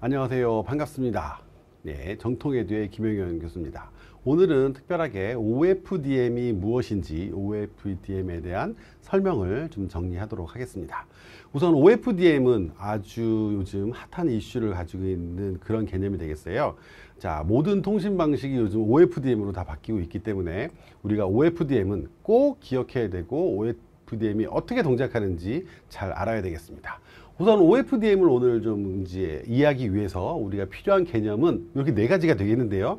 안녕하세요. 반갑습니다. 네, 정통에듀의 김영현 교수입니다. 오늘은 특별하게 OFDM이 무엇인지 OFDM에 대한 설명을 좀 정리하도록 하겠습니다. 우선 OFDM은 아주 요즘 핫한 이슈를 가지고 있는 그런 개념이 되겠어요. 자, 모든 통신 방식이 요즘 OFDM으로 다 바뀌고 있기 때문에 우리가 OFDM은 꼭 기억해야 되고 OFDM이 어떻게 동작하는지 잘 알아야 되겠습니다. 우선 OFDM을 오늘 좀 이제 이해하기 위해서 우리가 필요한 개념은 이렇게 네 가지가 되겠는데요.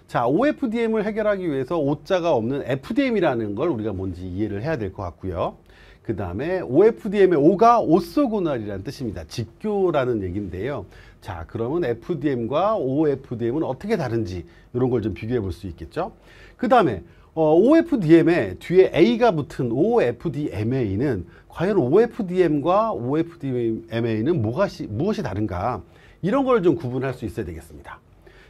자, OFDM을 해결하기 위해서 O자가 없는 FDM이라는 걸 우리가 뭔지 이해를 해야 될 것 같고요. 그 다음에 OFDM의 O가 오소고널이라는 뜻입니다. 직교라는 얘기인데요. 자, 그러면 FDM과 OFDM은 어떻게 다른지 이런 걸 좀 비교해 볼 수 있겠죠. 그 다음에 OFDM에 뒤에 A가 붙은 OFDMA는 과연 OFDM과 OFDMA는 무엇이 다른가, 이런 걸 좀 구분할 수 있어야 되겠습니다.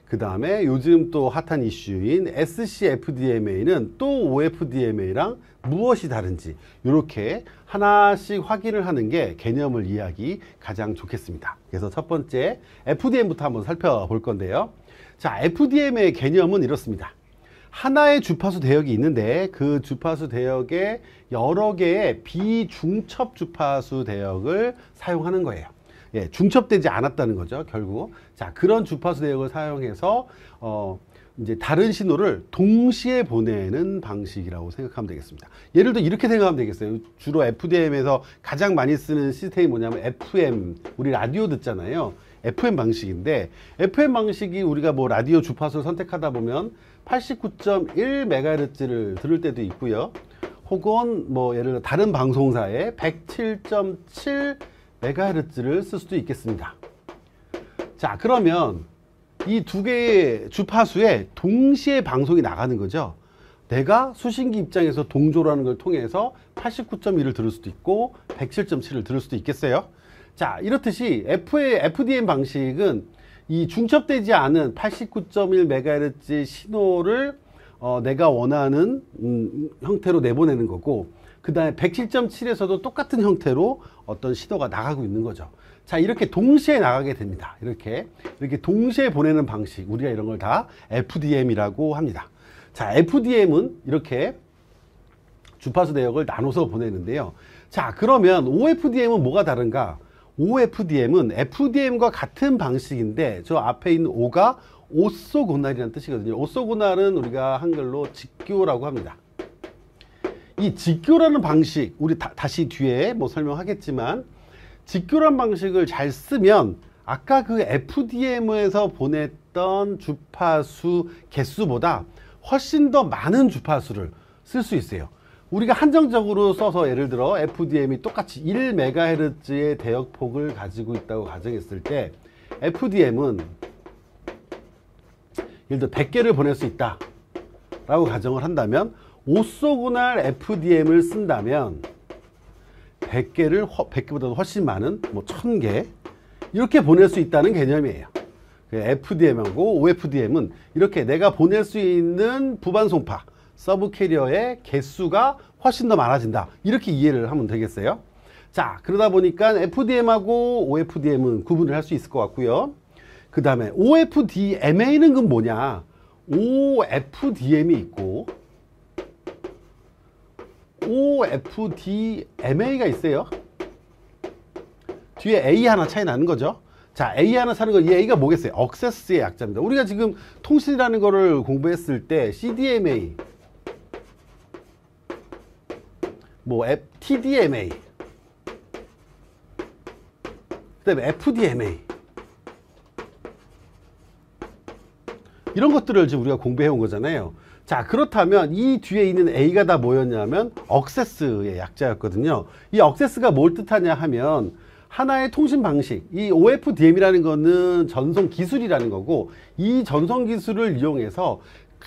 그 다음에 요즘 또 핫한 이슈인 SCFDMA는 또 OFDMA랑 무엇이 다른지 이렇게 하나씩 확인을 하는 게 개념을 이해하기 가장 좋겠습니다. 그래서 첫 번째 FDM부터 한번 살펴볼 건데요. 자, FDM의 개념은 이렇습니다. 하나의 주파수 대역이 있는데 그 주파수 대역에 여러 개의 비중첩 주파수 대역을 사용하는 거예요. 예, 중첩되지 않았다는 거죠, 결국. 자, 그런 주파수 대역을 사용해서 이제 다른 신호를 동시에 보내는 방식이라고 생각하면 되겠습니다. 예를 들어 이렇게 생각하면 되겠어요. 주로 FDM에서 가장 많이 쓰는 시스템이 뭐냐면 FM, 우리 라디오 듣잖아요. FM 방식인데, FM 방식이 우리가 뭐 라디오 주파수를 선택하다 보면 89.1MHz를 들을 때도 있고요. 혹은 뭐 예를 들어 다른 방송사의 107.7MHz를 쓸 수도 있겠습니다. 자, 그러면 이 두 개의 주파수에 동시에 방송이 나가는 거죠. 내가 수신기 입장에서 동조라는 걸 통해서 89.1을 들을 수도 있고 107.7을 들을 수도 있겠어요. 자, 이렇듯이 FDM 방식은 이 중첩되지 않은 89.1MHz 신호를 내가 원하는 형태로 내보내는 거고, 그 다음에 107.7에서도 똑같은 형태로 어떤 신호가 나가고 있는 거죠. 자, 이렇게 동시에 나가게 됩니다. 이렇게 동시에 보내는 방식, 우리가 이런 걸 다 FDM이라고 합니다. 자, FDM은 이렇게 주파수 대역을 나눠서 보내는데요. 자, 그러면 OFDM은 뭐가 다른가? OFDM은 FDM과 같은 방식인데 저 앞에 있는 O가 오소고날이라는 뜻이거든요. 오소고날은 우리가 한글로 직교라고 합니다. 이 직교라는 방식, 우리 다시 뒤에 뭐 설명하겠지만, 직교라는 방식을 잘 쓰면 아까 그 FDM에서 보냈던 주파수 개수보다 훨씬 더 많은 주파수를 쓸 수 있어요. 우리가 한정적으로 써서 예를 들어 FDM이 똑같이 1MHz의 대역폭을 가지고 있다고 가정했을 때, FDM은 예를 들어 100개를 보낼 수 있다 라고 가정을 한다면, 오소고날 FDM을 쓴다면 100개보다도 훨씬 많은 뭐 1000개 이렇게 보낼 수 있다는 개념이에요. FDM하고 OFDM은 이렇게 내가 보낼 수 있는 부반송파 서브 캐리어의 개수가 훨씬 더 많아진다, 이렇게 이해를 하면 되겠어요. 자, 그러다 보니까 FDM하고 OFDM은 구분을 할 수 있을 것 같고요. 그 다음에 OFDMA는 그 뭐냐, OFDM이 있고 OFDMA가 있어요. 뒤에 A 하나 차이 나는 거죠. 자, A 하나 사는 거, 이 A가 뭐겠어요? 억세스의 약자입니다. 우리가 지금 통신이라는 거를 공부했을 때 CDMA, 뭐 TDMA, 그 다음에 FDMA, 이런 것들을 지금 우리가 공부해 온 거잖아요. 자, 그렇다면 이 뒤에 있는 A가 다 뭐였냐면 억세스의 약자였거든요. 이 억세스가 뭘 뜻하냐 하면, 하나의 통신 방식, 이 OFDM이라는 거는 전송 기술이라는 거고, 이 전송 기술을 이용해서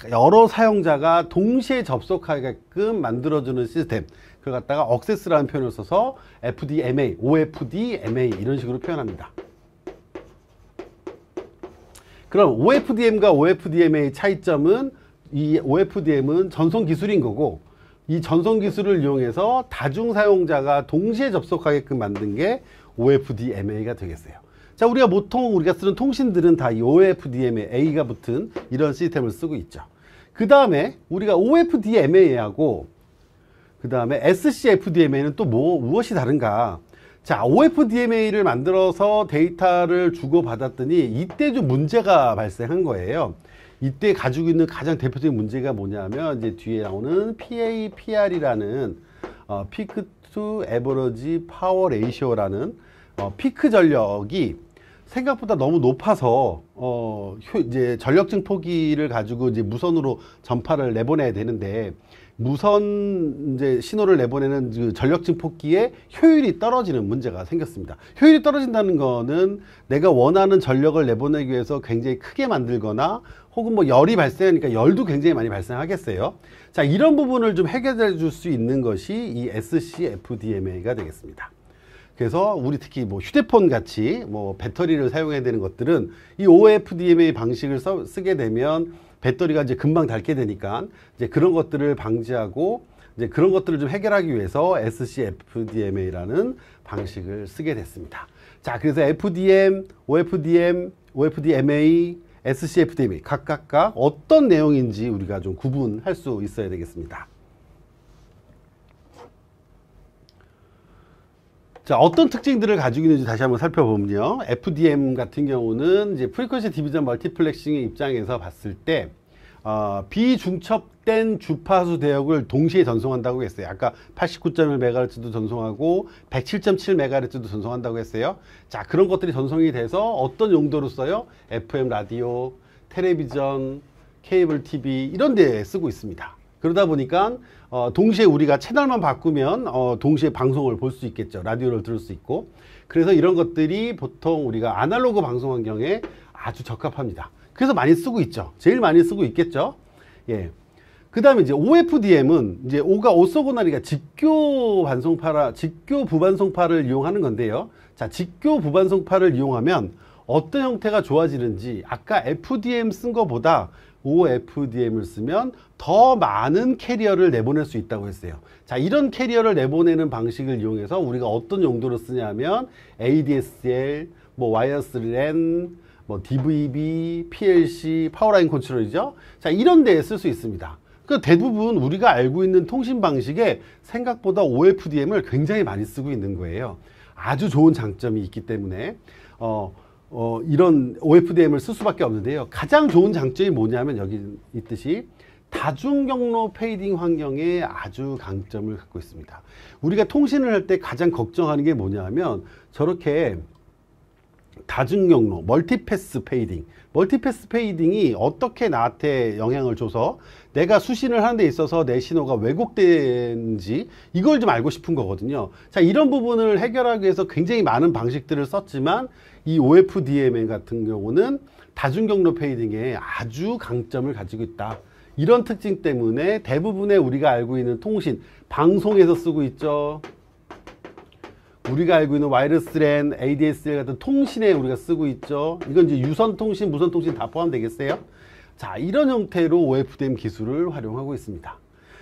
여러 사용자가 동시에 접속하게끔 만들어주는 시스템, 그걸 갖다가 억세스라는 표현을 써서 FDMA, OFDMA 이런 식으로 표현합니다. 그럼 OFDM과 OFDMA의 차이점은, 이 OFDM은 전송 기술인 거고, 이 전송 기술을 이용해서 다중 사용자가 동시에 접속하게끔 만든 게 OFDMA가 되겠어요. 자, 우리가 보통 우리가 쓰는 통신들은 다 이 OFDMA A가 붙은 이런 시스템을 쓰고 있죠. 그 다음에 우리가 OFDMA하고 그 다음에 SCFDMA는 또 무엇이 다른가? 자, OFDMA를 만들어서 데이터를 주고받았더니 이때 좀 문제가 발생한 거예요. 이때 가지고 있는 가장 대표적인 문제가 뭐냐면 이제 뒤에 나오는 PAPR이라는 Peak to Average Power Ratio라는 피크 전력이 생각보다 너무 높아서 이제 전력 증폭기를 가지고 이제 무선으로 전파를 내보내야 되는데 무선 이제 신호를 내보내는 그 전력 증폭기의 효율이 떨어지는 문제가 생겼습니다. 효율이 떨어진다는 거는 내가 원하는 전력을 내보내기 위해서 굉장히 크게 만들거나 혹은 뭐 열이 발생하니까 열도 굉장히 많이 발생하겠어요. 자, 이런 부분을 좀 해결해 줄 수 있는 것이 이 SCFDMA가 되겠습니다. 그래서 우리 특히 뭐 휴대폰 같이 뭐 배터리를 사용해야 되는 것들은 이 OFDMA 방식을 쓰게 되면 배터리가 이제 금방 닳게 되니까 이제 그런 것들을 방지하고 이제 그런 것들을 좀 해결하기 위해서 SCFDMA라는 방식을 쓰게 됐습니다. 자, 그래서 FDM, OFDMA, SCFDMA 각각 어떤 내용인지 우리가 좀 구분할 수 있어야 되겠습니다. 자, 어떤 특징들을 가지고 있는지 다시 한번 살펴보면요. FDM 같은 경우는 이제 프리퀀시 디비전 멀티플렉싱의 입장에서 봤을 때 비중첩된 주파수 대역을 동시에 전송한다고 했어요. 아까 89.1MHz도 전송하고 107.7MHz도 전송한다고 했어요. 자, 그런 것들이 전송이 돼서 어떤 용도로 써요? FM 라디오, 텔레비전, 케이블 TV 이런 데 쓰고 있습니다. 그러다 보니까 동시에 우리가 채널만 바꾸면 동시에 방송을 볼 수 있겠죠. 라디오를 들을 수 있고. 그래서 이런 것들이 보통 우리가 아날로그 방송 환경에 아주 적합합니다. 그래서 많이 쓰고 있죠. 제일 많이 쓰고 있겠죠. 예. 그 다음에 이제 OFDM은 이제 O가 오소고나리가 직교 부반송파를 이용하는 건데요. 자, 직교 부반송파를 이용하면 어떤 형태가 좋아지는지 아까 FDM 쓴 거보다 OFDM을 쓰면 더 많은 캐리어를 내보낼 수 있다고 했어요. 자, 이런 캐리어를 내보내는 방식을 이용해서 우리가 어떤 용도로 쓰냐면 ADSL, 뭐 와이어스 랜, 뭐 DVB, PLC, 파워라인 컨트롤이죠. 자, 이런 데에 쓸 수 있습니다. 그 대부분 우리가 알고 있는 통신 방식에 생각보다 OFDM을 굉장히 많이 쓰고 있는 거예요. 아주 좋은 장점이 있기 때문에 이런 OFDM을 쓸 수밖에 없는데요. 가장 좋은 장점이 뭐냐면 여기 있듯이 다중경로 페이딩 환경에 아주 강점을 갖고 있습니다. 우리가 통신을 할 때 가장 걱정하는 게 뭐냐면 저렇게 다중경로, 멀티패스 페이딩이 어떻게 나한테 영향을 줘서 내가 수신을 하는 데 있어서 내 신호가 왜곡되는지 이걸 좀 알고 싶은 거거든요. 자, 이런 부분을 해결하기 위해서 굉장히 많은 방식들을 썼지만 이 OFDM 같은 경우는 다중경로 페이딩에 아주 강점을 가지고 있다. 이런 특징 때문에 대부분의 우리가 알고 있는 통신, 방송에서 쓰고 있죠. 우리가 알고 있는 와이어리스 랜, ADSL 같은 통신에 우리가 쓰고 있죠. 이건 이제 유선 통신, 무선 통신 다 포함되겠어요. 자, 이런 형태로 OFDM 기술을 활용하고 있습니다.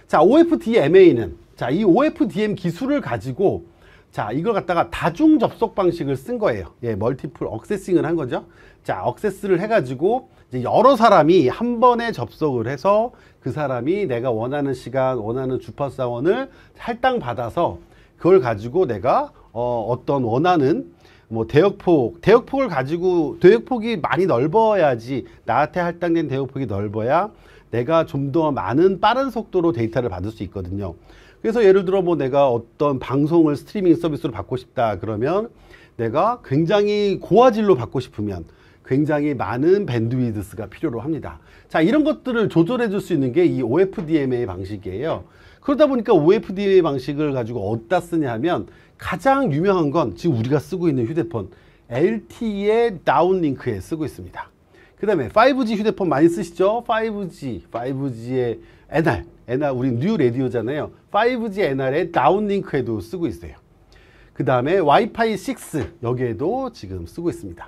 자, OFDMA는 이 OFDM 기술을 가지고 자, 이걸 갖다가 다중 접속 방식을 쓴 거예요. 예, 멀티플 억세싱을 한 거죠. 자, 억세스를 해가지고 이제 여러 사람이 한 번에 접속을 해서 그 사람이 내가 원하는 시간, 원하는 주파수 사원을 할당받아서 그걸 가지고 내가 어떤 원하는 뭐 대역폭을 가지고 대역폭이 많이 넓어야지 나한테 할당된 대역폭이 넓어야 내가 좀 더 많은 빠른 속도로 데이터를 받을 수 있거든요. 그래서 예를 들어 뭐 내가 어떤 방송을 스트리밍 서비스로 받고 싶다 그러면 내가 굉장히 고화질로 받고 싶으면 굉장히 많은 밴드위드스가 필요로 합니다. 자, 이런 것들을 조절해 줄 수 있는 게 이 OFDMA 방식이에요. 그러다 보니까 OFDMA 방식을 가지고 어디다 쓰냐 하면 가장 유명한 건 지금 우리가 쓰고 있는 휴대폰 LTE의 다운링크에 쓰고 있습니다. 그 다음에 5G 휴대폰 많이 쓰시죠? 5G의 NR 우리 뉴 라디오잖아요. 5G NR의 다운링크에도 쓰고 있어요. 그 다음에 와이파이 6 여기에도 지금 쓰고 있습니다.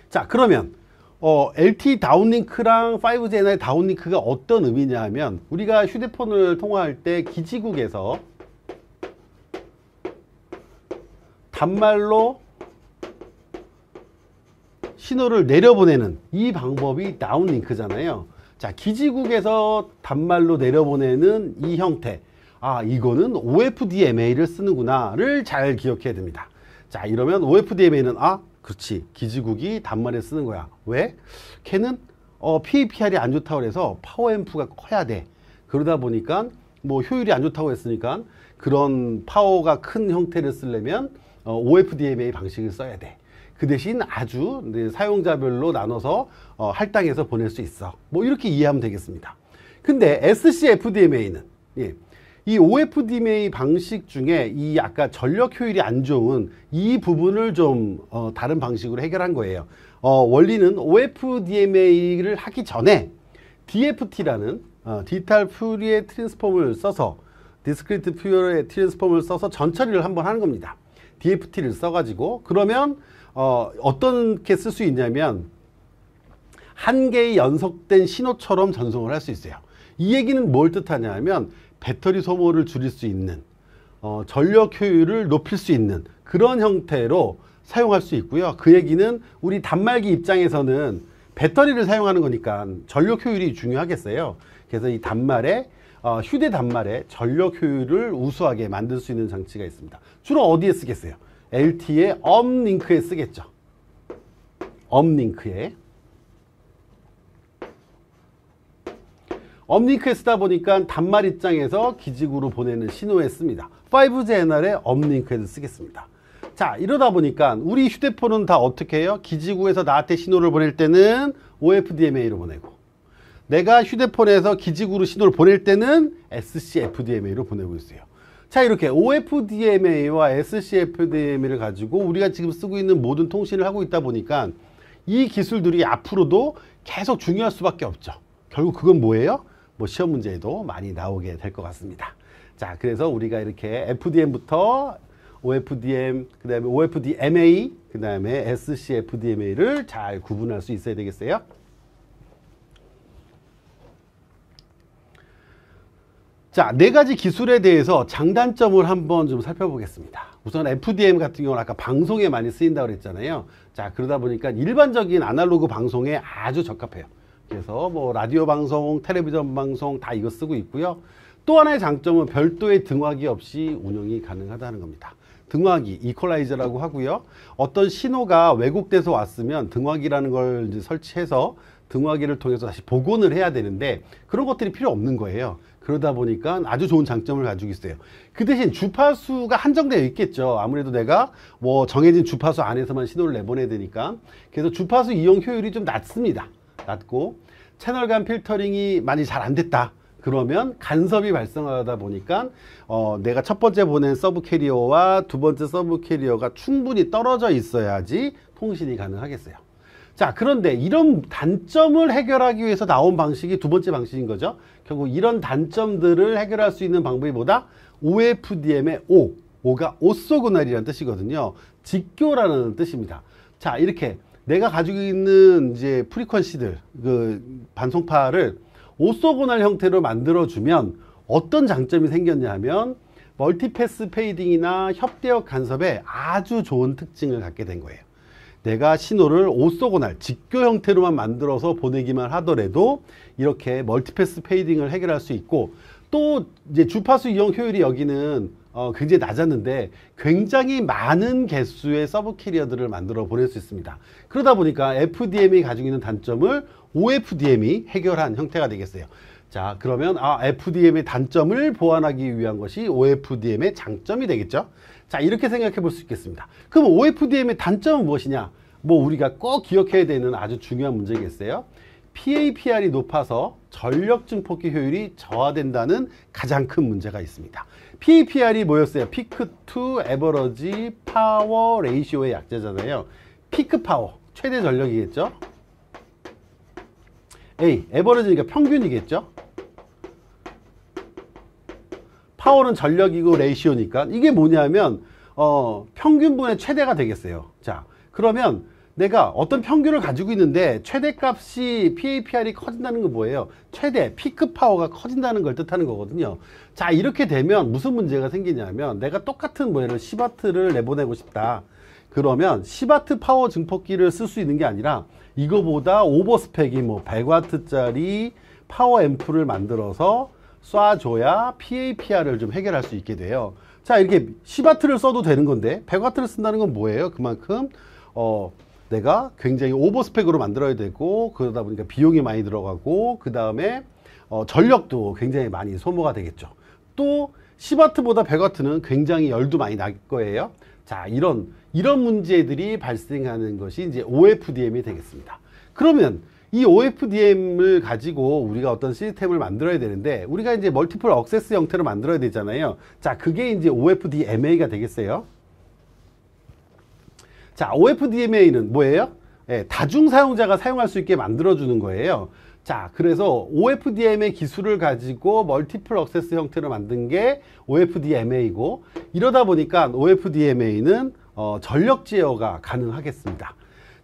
자, 그러면 LTE 다운링크랑 5G NR 다운링크가 어떤 의미냐 하면 우리가 휴대폰을 통화할 때 기지국에서 단말로 신호를 내려보내는 이 방법이 다운링크잖아요. 자, 기지국에서 단말로 내려보내는 이 형태, 아, 이거는 OFDMA를 쓰는구나를 잘 기억해야 됩니다. 자, 이러면 OFDMA는, 아, 그렇지, 기지국이 단말에 쓰는 거야. 왜? 걔는 PAPR이 안 좋다고 해서 파워앰프가 커야 돼. 그러다 보니까 뭐 효율이 안 좋다고 했으니까 그런 파워가 큰 형태를 쓰려면 OFDMA 방식을 써야 돼. 그 대신 아주 사용자별로 나눠서 할당해서 보낼 수 있어. 뭐 이렇게 이해하면 되겠습니다. 근데 SCFDMA는, 예, 이 OFDMA 방식 중에 이 아까 전력 효율이 안 좋은 이 부분을 좀 다른 방식으로 해결한 거예요. 원리는 OFDMA를 하기 전에 DFT라는 디지털 퓨리에 트랜스폼을 써서, 디스크리트 퓨리에 트랜스폼을 써서 전처리를 한번 하는 겁니다. DFT를 써가지고, 그러면 어떻게 쓸 수 있냐면 한 개의 연속된 신호처럼 전송을 할 수 있어요. 이 얘기는 뭘 뜻하냐 하면 배터리 소모를 줄일 수 있는, 전력 효율을 높일 수 있는 그런 형태로 사용할 수 있고요. 그 얘기는 우리 단말기 입장에서는 배터리를 사용하는 거니까 전력 효율이 중요하겠어요. 그래서 이 단말에, 휴대 단말에 전력 효율을 우수하게 만들 수 있는 장치가 있습니다. 주로 어디에 쓰겠어요? LTE 업링크에 쓰겠죠. 업링크에. 업링크에 쓰다 보니까 단말 입장에서 기지국으로 보내는 신호에 씁니다. 5G NR에 업링크에도 쓰겠습니다. 자, 이러다 보니까 우리 휴대폰은 다 어떻게 해요? 기지국에서 나한테 신호를 보낼 때는 OFDMA로 보내고, 내가 휴대폰에서 기지국으로 신호를 보낼 때는 SCFDMA로 보내고 있어요. 자, 이렇게 OFDMA와 SCFDMA를 가지고 우리가 지금 쓰고 있는 모든 통신을 하고 있다 보니까 이 기술들이 앞으로도 계속 중요할 수밖에 없죠. 결국 그건 뭐예요? 뭐 시험 문제에도 많이 나오게 될 것 같습니다. 자, 그래서 우리가 이렇게 FDM부터 OFDM, 그 다음에 OFDMA, 그 다음에 SCFDMA를 잘 구분할 수 있어야 되겠어요. 자, 네 가지 기술에 대해서 장단점을 한번 좀 살펴보겠습니다. 우선 FDM 같은 경우는 아까 방송에 많이 쓰인다고 그랬잖아요. 자, 그러다 보니까 일반적인 아날로그 방송에 아주 적합해요. 그래서 뭐 라디오 방송, 텔레비전 방송 다 이거 쓰고 있고요. 또 하나의 장점은 별도의 등화기 없이 운영이 가능하다는 겁니다. 등화기, 이퀄라이저라고 하고요. 어떤 신호가 왜곡돼서 왔으면 등화기라는 걸 이제 설치해서 등화기를 통해서 다시 복원을 해야 되는데 그런 것들이 필요 없는 거예요. 그러다 보니까 아주 좋은 장점을 가지고 있어요. 그 대신 주파수가 한정되어 있겠죠. 아무래도 내가 뭐 정해진 주파수 안에서만 신호를 내보내야 되니까. 그래서 주파수 이용 효율이 좀 낮습니다. 낮고 채널 간 필터링이 많이 잘 안 됐다. 그러면 간섭이 발생하다 보니까 내가 첫 번째 보낸 서브 캐리어와 두 번째 서브 캐리어가 충분히 떨어져 있어야지 통신이 가능하겠어요. 자, 그런데 이런 단점을 해결하기 위해서 나온 방식이 두 번째 방식인 거죠. 결국 이런 단점들을 해결할 수 있는 방법이 뭐다? OFDM의 O. O가 오소고널이라는 뜻이거든요. 직교라는 뜻입니다. 자, 이렇게 내가 가지고 있는 이제 프리퀀시들, 그 반송파를 오소고널 형태로 만들어주면 어떤 장점이 생겼냐 하면 멀티패스 페이딩이나 협대역 간섭에 아주 좋은 특징을 갖게 된 거예요. 내가 신호를 오소고널, 직교 형태로만 만들어서 보내기만 하더라도 이렇게 멀티패스 페이딩을 해결할 수 있고, 또 이제 주파수 이용 효율이 여기는 굉장히 낮았는데 굉장히 많은 개수의 서브 캐리어들을 만들어 보낼 수 있습니다. 그러다 보니까 FDM이 가지고 있는 단점을 OFDM이 해결한 형태가 되겠어요. 자, 그러면 FDM의 단점을 보완하기 위한 것이 OFDM의 장점이 되겠죠. 자, 이렇게 생각해 볼 수 있겠습니다. 그럼 OFDM의 단점은 무엇이냐? 뭐 우리가 꼭 기억해야 되는 아주 중요한 문제겠어요. PAPR이 높아서 전력 증폭기 효율이 저하된다는 가장 큰 문제가 있습니다. PAPR이 뭐였어요? 피크 투 에버러지 파워 레이시오의 약자잖아요. 피크 파워, 최대 전력이겠죠. A, 에버러지니까 평균이겠죠. 파워는 전력이고 레이시오니까 이게 뭐냐면 평균분의 최대가 되겠어요. 자, 그러면 내가 어떤 평균을 가지고 있는데 최대값이 PAPR이 커진다는 건 뭐예요? 최대 피크 파워가 커진다는 걸 뜻하는 거거든요. 자, 이렇게 되면 무슨 문제가 생기냐면 내가 똑같은 뭐 예를 10W를 내보내고 싶다. 그러면 10W 파워 증폭기를 쓸 수 있는 게 아니라 이거보다 오버스펙이 뭐 100W짜리 파워 앰프를 만들어서 쏴줘야 PAPR을 좀 해결할 수 있게 돼요. 자, 이렇게 10W를 써도 되는 건데 100W를 쓴다는 건 뭐예요? 그만큼 내가 굉장히 오버스펙으로 만들어야 되고, 그러다 보니까 비용이 많이 들어가고, 그 다음에 전력도 굉장히 많이 소모가 되겠죠. 또 10W보다 100W는 굉장히 열도 많이 날 거예요. 자, 이런 문제들이 발생하는 것이 이제 OFDM이 되겠습니다. 그러면 이 OFDM을 가지고 우리가 어떤 시스템을 만들어야 되는데, 우리가 이제 멀티플 억세스 형태로 만들어야 되잖아요. 자, 그게 이제 OFDMA가 되겠어요. 자, OFDMA는 뭐예요? 다중 사용자가 사용할 수 있게 만들어주는 거예요. 자, 그래서 OFDMA 기술을 가지고 멀티플 억세스 형태로 만든 게 OFDMA이고, 이러다 보니까 OFDMA는 전력 제어가 가능하겠습니다.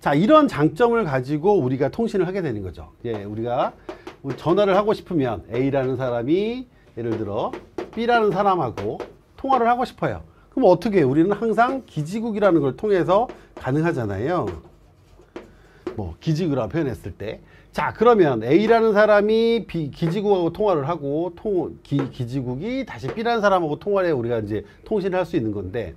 자, 이런 장점을 가지고 우리가 통신을 하게 되는 거죠. 우리가 전화를 하고 싶으면 A라는 사람이 예를 들어 B라는 사람하고 통화를 하고 싶어요. 그럼 어떻게 해요? 우리는 항상 기지국이라는 걸 통해서 가능하잖아요. 뭐 기지국이라고 표현했을 때. 자, 그러면 A라는 사람이 기지국하고 통화를 하고 기지국이 다시 B라는 사람하고 통화를 해 우리가 이제 통신을 할 수 있는 건데,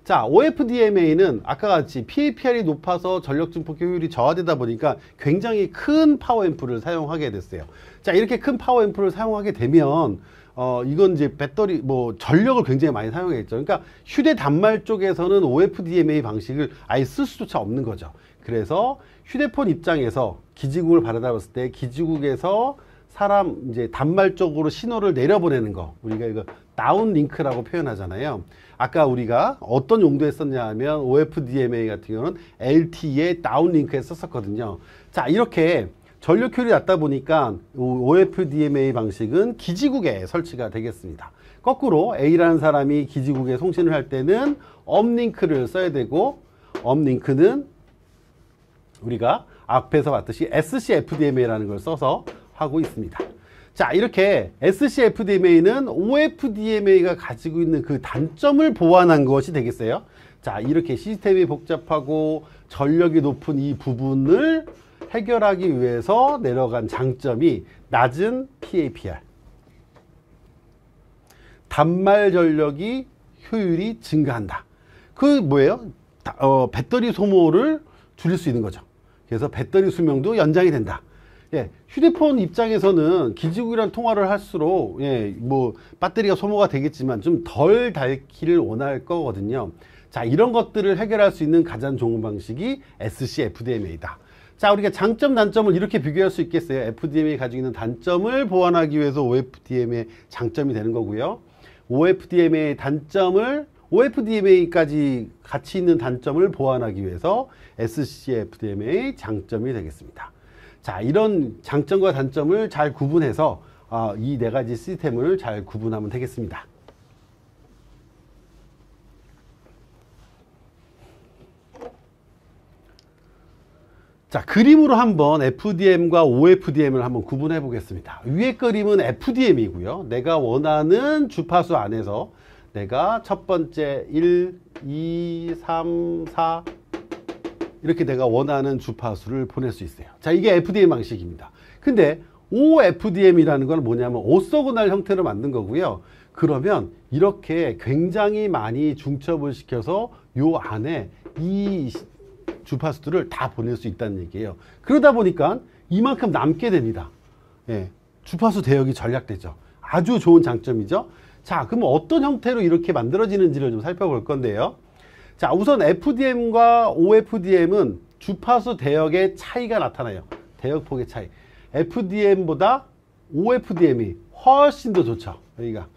자, OFDMA는 아까 같이 PAPR이 높아서 전력 증폭 효율이 저하되다 보니까 굉장히 큰 파워 앰프를 사용하게 됐어요. 자, 이렇게 큰 파워 앰프를 사용하게 되면 이건 이제 배터리 전력을 굉장히 많이 사용했죠. 그러니까 휴대 단말 쪽에서는 OFDMA 방식을 아예 쓸 수조차 없는 거죠. 그래서 휴대폰 입장에서 기지국을 받아봤을 때 기지국에서 이제 단말 쪽으로 신호를 내려보내는 거, 우리가 이거 다운링크라고 표현하잖아요. 아까 우리가 어떤 용도에 썼냐 하면 OFDMA 같은 경우는 LTE 다운링크에 썼었거든요. 자, 이렇게 전력 효율이 낮다 보니까 OFDMA 방식은 기지국에 설치가 되겠습니다. 거꾸로 A라는 사람이 기지국에 송신을 할 때는 업링크를 써야 되고, 업링크는 우리가 앞에서 봤듯이 SCFDMA라는 걸 써서 하고 있습니다. 자, 이렇게 SCFDMA는 OFDMA가 가지고 있는 그 단점을 보완한 것이 되겠어요. 자, 이렇게 시스템이 복잡하고 전력이 높은 이 부분을 해결하기 위해서 내려간 장점이 낮은 PAPR, 단말 전력이 효율이 증가한다. 그 뭐예요? 배터리 소모를 줄일 수 있는 거죠. 그래서 배터리 수명도 연장이 된다. 휴대폰 입장에서는 기지국이랑 통화를 할수록 배터리가 소모가 되겠지만 좀 덜 닳기를 원할 거거든요. 자, 이런 것들을 해결할 수 있는 가장 좋은 방식이 SCFDMA다. 자, 우리가 장점 단점을 이렇게 비교할 수 있겠어요. FDMA 가지고 있는 단점을 보완하기 위해서 OFDMA의 장점이 되는 거고요. OFDMA까지 같이 있는 단점을 보완하기 위해서 SCFDMA의 장점이 되겠습니다. 자, 이런 장점과 단점을 잘 구분해서 이 네 가지 시스템을 잘 구분하면 되겠습니다. 자, 그림으로 한번 FDM과 OFDM을 한번 구분해 보겠습니다. 위에 그림은 FDM이고요. 내가 원하는 주파수 안에서 내가 첫 번째 1, 2, 3, 4 이렇게 내가 원하는 주파수를 보낼 수 있어요. 자, 이게 FDM 방식입니다. 근데 OFDM이라는 건 뭐냐면 오소고날 형태로 만든 거고요. 그러면 이렇게 굉장히 많이 중첩을 시켜서 요 안에 이 주파수들을 다 보낼 수 있다는 얘기예요. 그러다 보니까 이만큼 남게 됩니다. 주파수 대역이 전략되죠. 아주 좋은 장점이죠. 자, 그럼 어떤 형태로 이렇게 만들어지는지를 좀 살펴볼 건데요. 자, 우선 FDM과 OFDM은 주파수 대역의 차이가 나타나요. 대역폭의 차이. FDM보다 OFDM이 훨씬 더 좋죠. 여기가.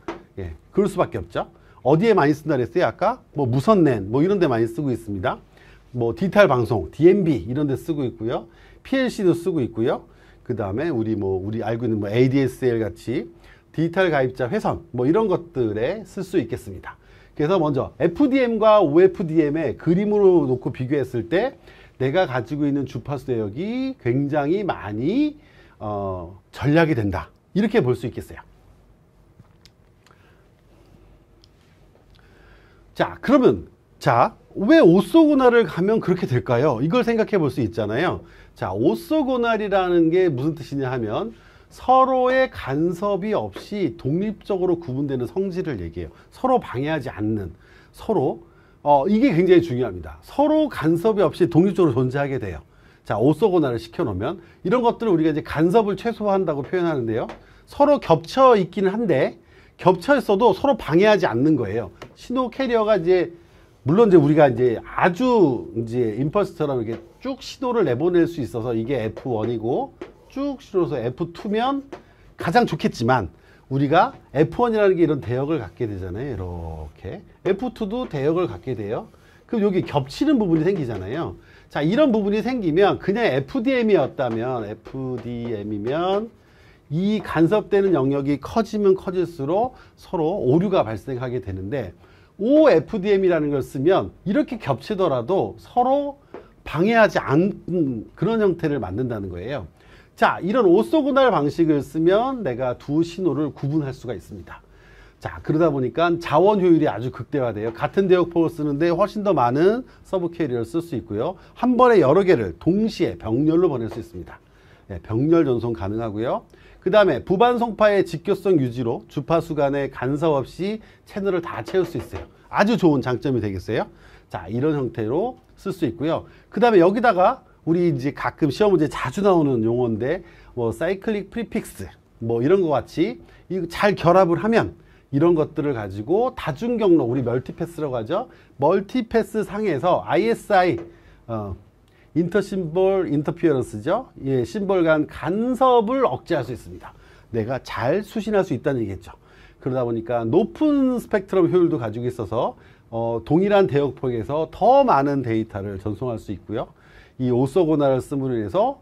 그럴 수밖에 없죠. 어디에 많이 쓴다 그랬어요? 아까 무선랜 이런 데 많이 쓰고 있습니다. 디지털 방송, DMB 이런 데 쓰고 있고요. PLC도 쓰고 있고요. 그 다음에 우리 알고 있는 ADSL 같이 디지털 가입자 회선 이런 것들에 쓸 수 있겠습니다. 그래서 먼저 FDM과 OFDM의 그림으로 놓고 비교했을 때 내가 가지고 있는 주파수 대역이 굉장히 많이 전략이 된다. 이렇게 볼 수 있겠어요. 자, 그러면 왜 오쏘고날을 가면 그렇게 될까요? 이걸 생각해 볼 수 있잖아요. 자, 오쏘고날이라는 게 무슨 뜻이냐 하면 서로의 간섭이 없이 독립적으로 구분되는 성질을 얘기해요. 서로 방해하지 않는, 서로 이게 굉장히 중요합니다. 서로 간섭이 없이 독립적으로 존재하게 돼요. 자, 오쏘고날을 시켜놓으면 이런 것들을 우리가 이제 간섭을 최소화한다고 표현하는데요. 서로 겹쳐 있기는 한데 겹쳐 있어도 서로 방해하지 않는 거예요. 신호 캐리어가 이제 물론 이제 우리가 이제 아주 이제 임펄스처럼 이렇게 쭉 신호를 내보낼 수 있어서 이게 F1이고 쭉 실어서 F2면 가장 좋겠지만 우리가 F1이라는 게 이런 대역을 갖게 되잖아요. 이렇게 F2도 대역을 갖게 돼요. 그럼 여기 겹치는 부분이 생기잖아요. 자, 이런 부분이 생기면 그냥 FDM이었다면 이 간섭되는 영역이 커지면 커질수록 서로 오류가 발생하게 되는데 OFDM이라는 걸 쓰면 이렇게 겹치더라도 서로 방해하지 않는 그런 형태를 만든다는 거예요. 자, 이런 오쏘고날 방식을 쓰면 내가 두 신호를 구분할 수가 있습니다. 자, 그러다 보니까 자원 효율이 아주 극대화돼요. 같은 대역폭을 쓰는데 훨씬 더 많은 서브 캐리어를 쓸 수 있고요. 한 번에 여러 개를 동시에 병렬로 보낼 수 있습니다. 네, 병렬 전송 가능하고요. 그 다음에 부반송파의 직교성 유지로 주파수 간의 간섭 없이 채널을 다 채울 수 있어요. 아주 좋은 장점이 되겠어요. 자, 이런 형태로 쓸 수 있고요. 그 다음에 여기다가 우리 이제 가끔 시험 문제 자주 나오는 용어인데 뭐 사이클릭 프리픽스 뭐 이런 거 같이 이거 잘 결합을 하면 이런 것들을 가지고 다중 경로 우리 멀티패스라고 하죠. 멀티패스 상에서 ISI 인터심볼 인터피어런스죠. 예, 심볼 간 간섭을 억제할 수 있습니다. 내가 잘 수신할 수 있다는 얘기겠죠. 그러다 보니까 높은 스펙트럼 효율도 가지고 있어서 동일한 대역폭에서 더 많은 데이터를 전송할 수 있고요. 이 오쏘고날을 씀으로 인해서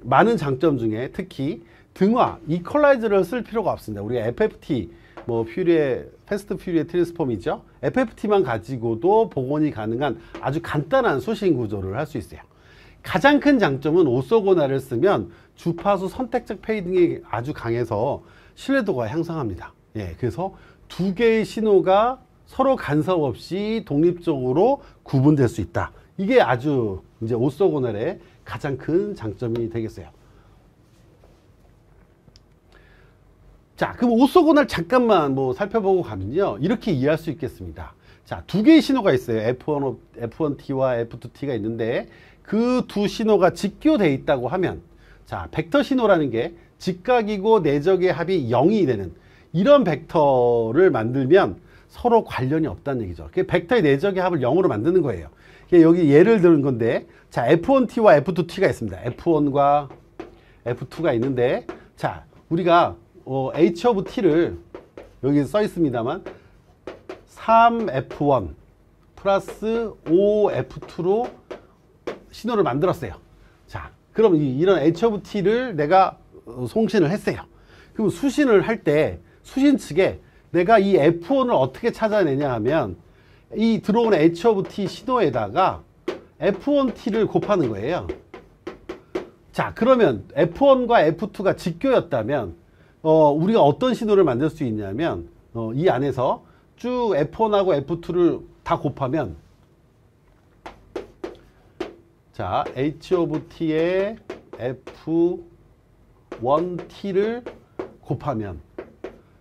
많은 장점 중에 특히 등화, 이퀄라이저를 쓸 필요가 없습니다. 우리가 FFT, 뭐 패스트 퓨리에 트랜스폼이죠. FFT만 가지고도 복원이 가능한 아주 간단한 수신 구조를 할 수 있어요. 가장 큰 장점은 오쏘고날을 쓰면 주파수 선택적 페이딩이 아주 강해서 신뢰도가 향상합니다. 예, 그래서 두 개의 신호가 서로 간섭 없이 독립적으로 구분될 수 있다. 이게 아주 이제 오쏘고날의 가장 큰 장점이 되겠어요. 자, 그럼 오쏘고날 잠깐만 뭐 살펴보고 가면요. 이렇게 이해할 수 있겠습니다. 자, 두 개의 신호가 있어요. F1T와 F2T가 있는데 그 두 신호가 직교되어 있다고 하면 자, 벡터 신호라는 게 직각이고 내적의 합이 0이 되는 이런 벡터를 만들면 서로 관련이 없다는 얘기죠. 벡터의 내적의 합을 0으로 만드는 거예요. 여기 예를 드는 건데 자, F1T와 F2T가 있습니다. F1과 F2가 있는데 자, 우리가 H of T를 여기 써 있습니다만 3F1 플러스 5F2로 신호를 만들었어요. 자, 그럼 이런 H of T를 내가 송신을 했어요. 그럼 수신을 할 때 수신 측에 내가 이 F1을 어떻게 찾아내냐 하면 이 들어오는 H of T 신호에다가 F1T를 곱하는 거예요. 자, 그러면 F1과 F2가 직교였다면 우리가 어떤 신호를 만들 수 있냐면 이 안에서 쭉 F1하고 F2를 다 곱하면 자, H of T에 F1T를 곱하면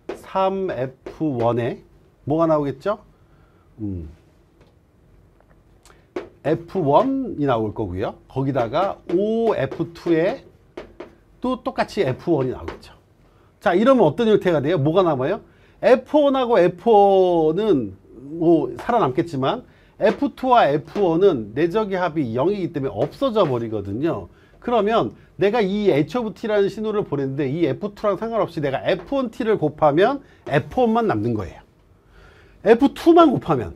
3F1에 뭐가 나오겠죠? F1이 나올 거고요. 거기다가 5F2에 또 똑같이 F1이 나오겠죠. 자, 이러면 어떤 형태가 돼요? 뭐가 남아요? F1하고 F1은 뭐 살아남겠지만 F2와 F1은 내적의 합이 0이기 때문에 없어져 버리거든요. 그러면 내가 이 H of T라는 신호를 보냈는데 이 F2랑 상관없이 내가 F1T를 곱하면 F1만 남는 거예요. F2만 곱하면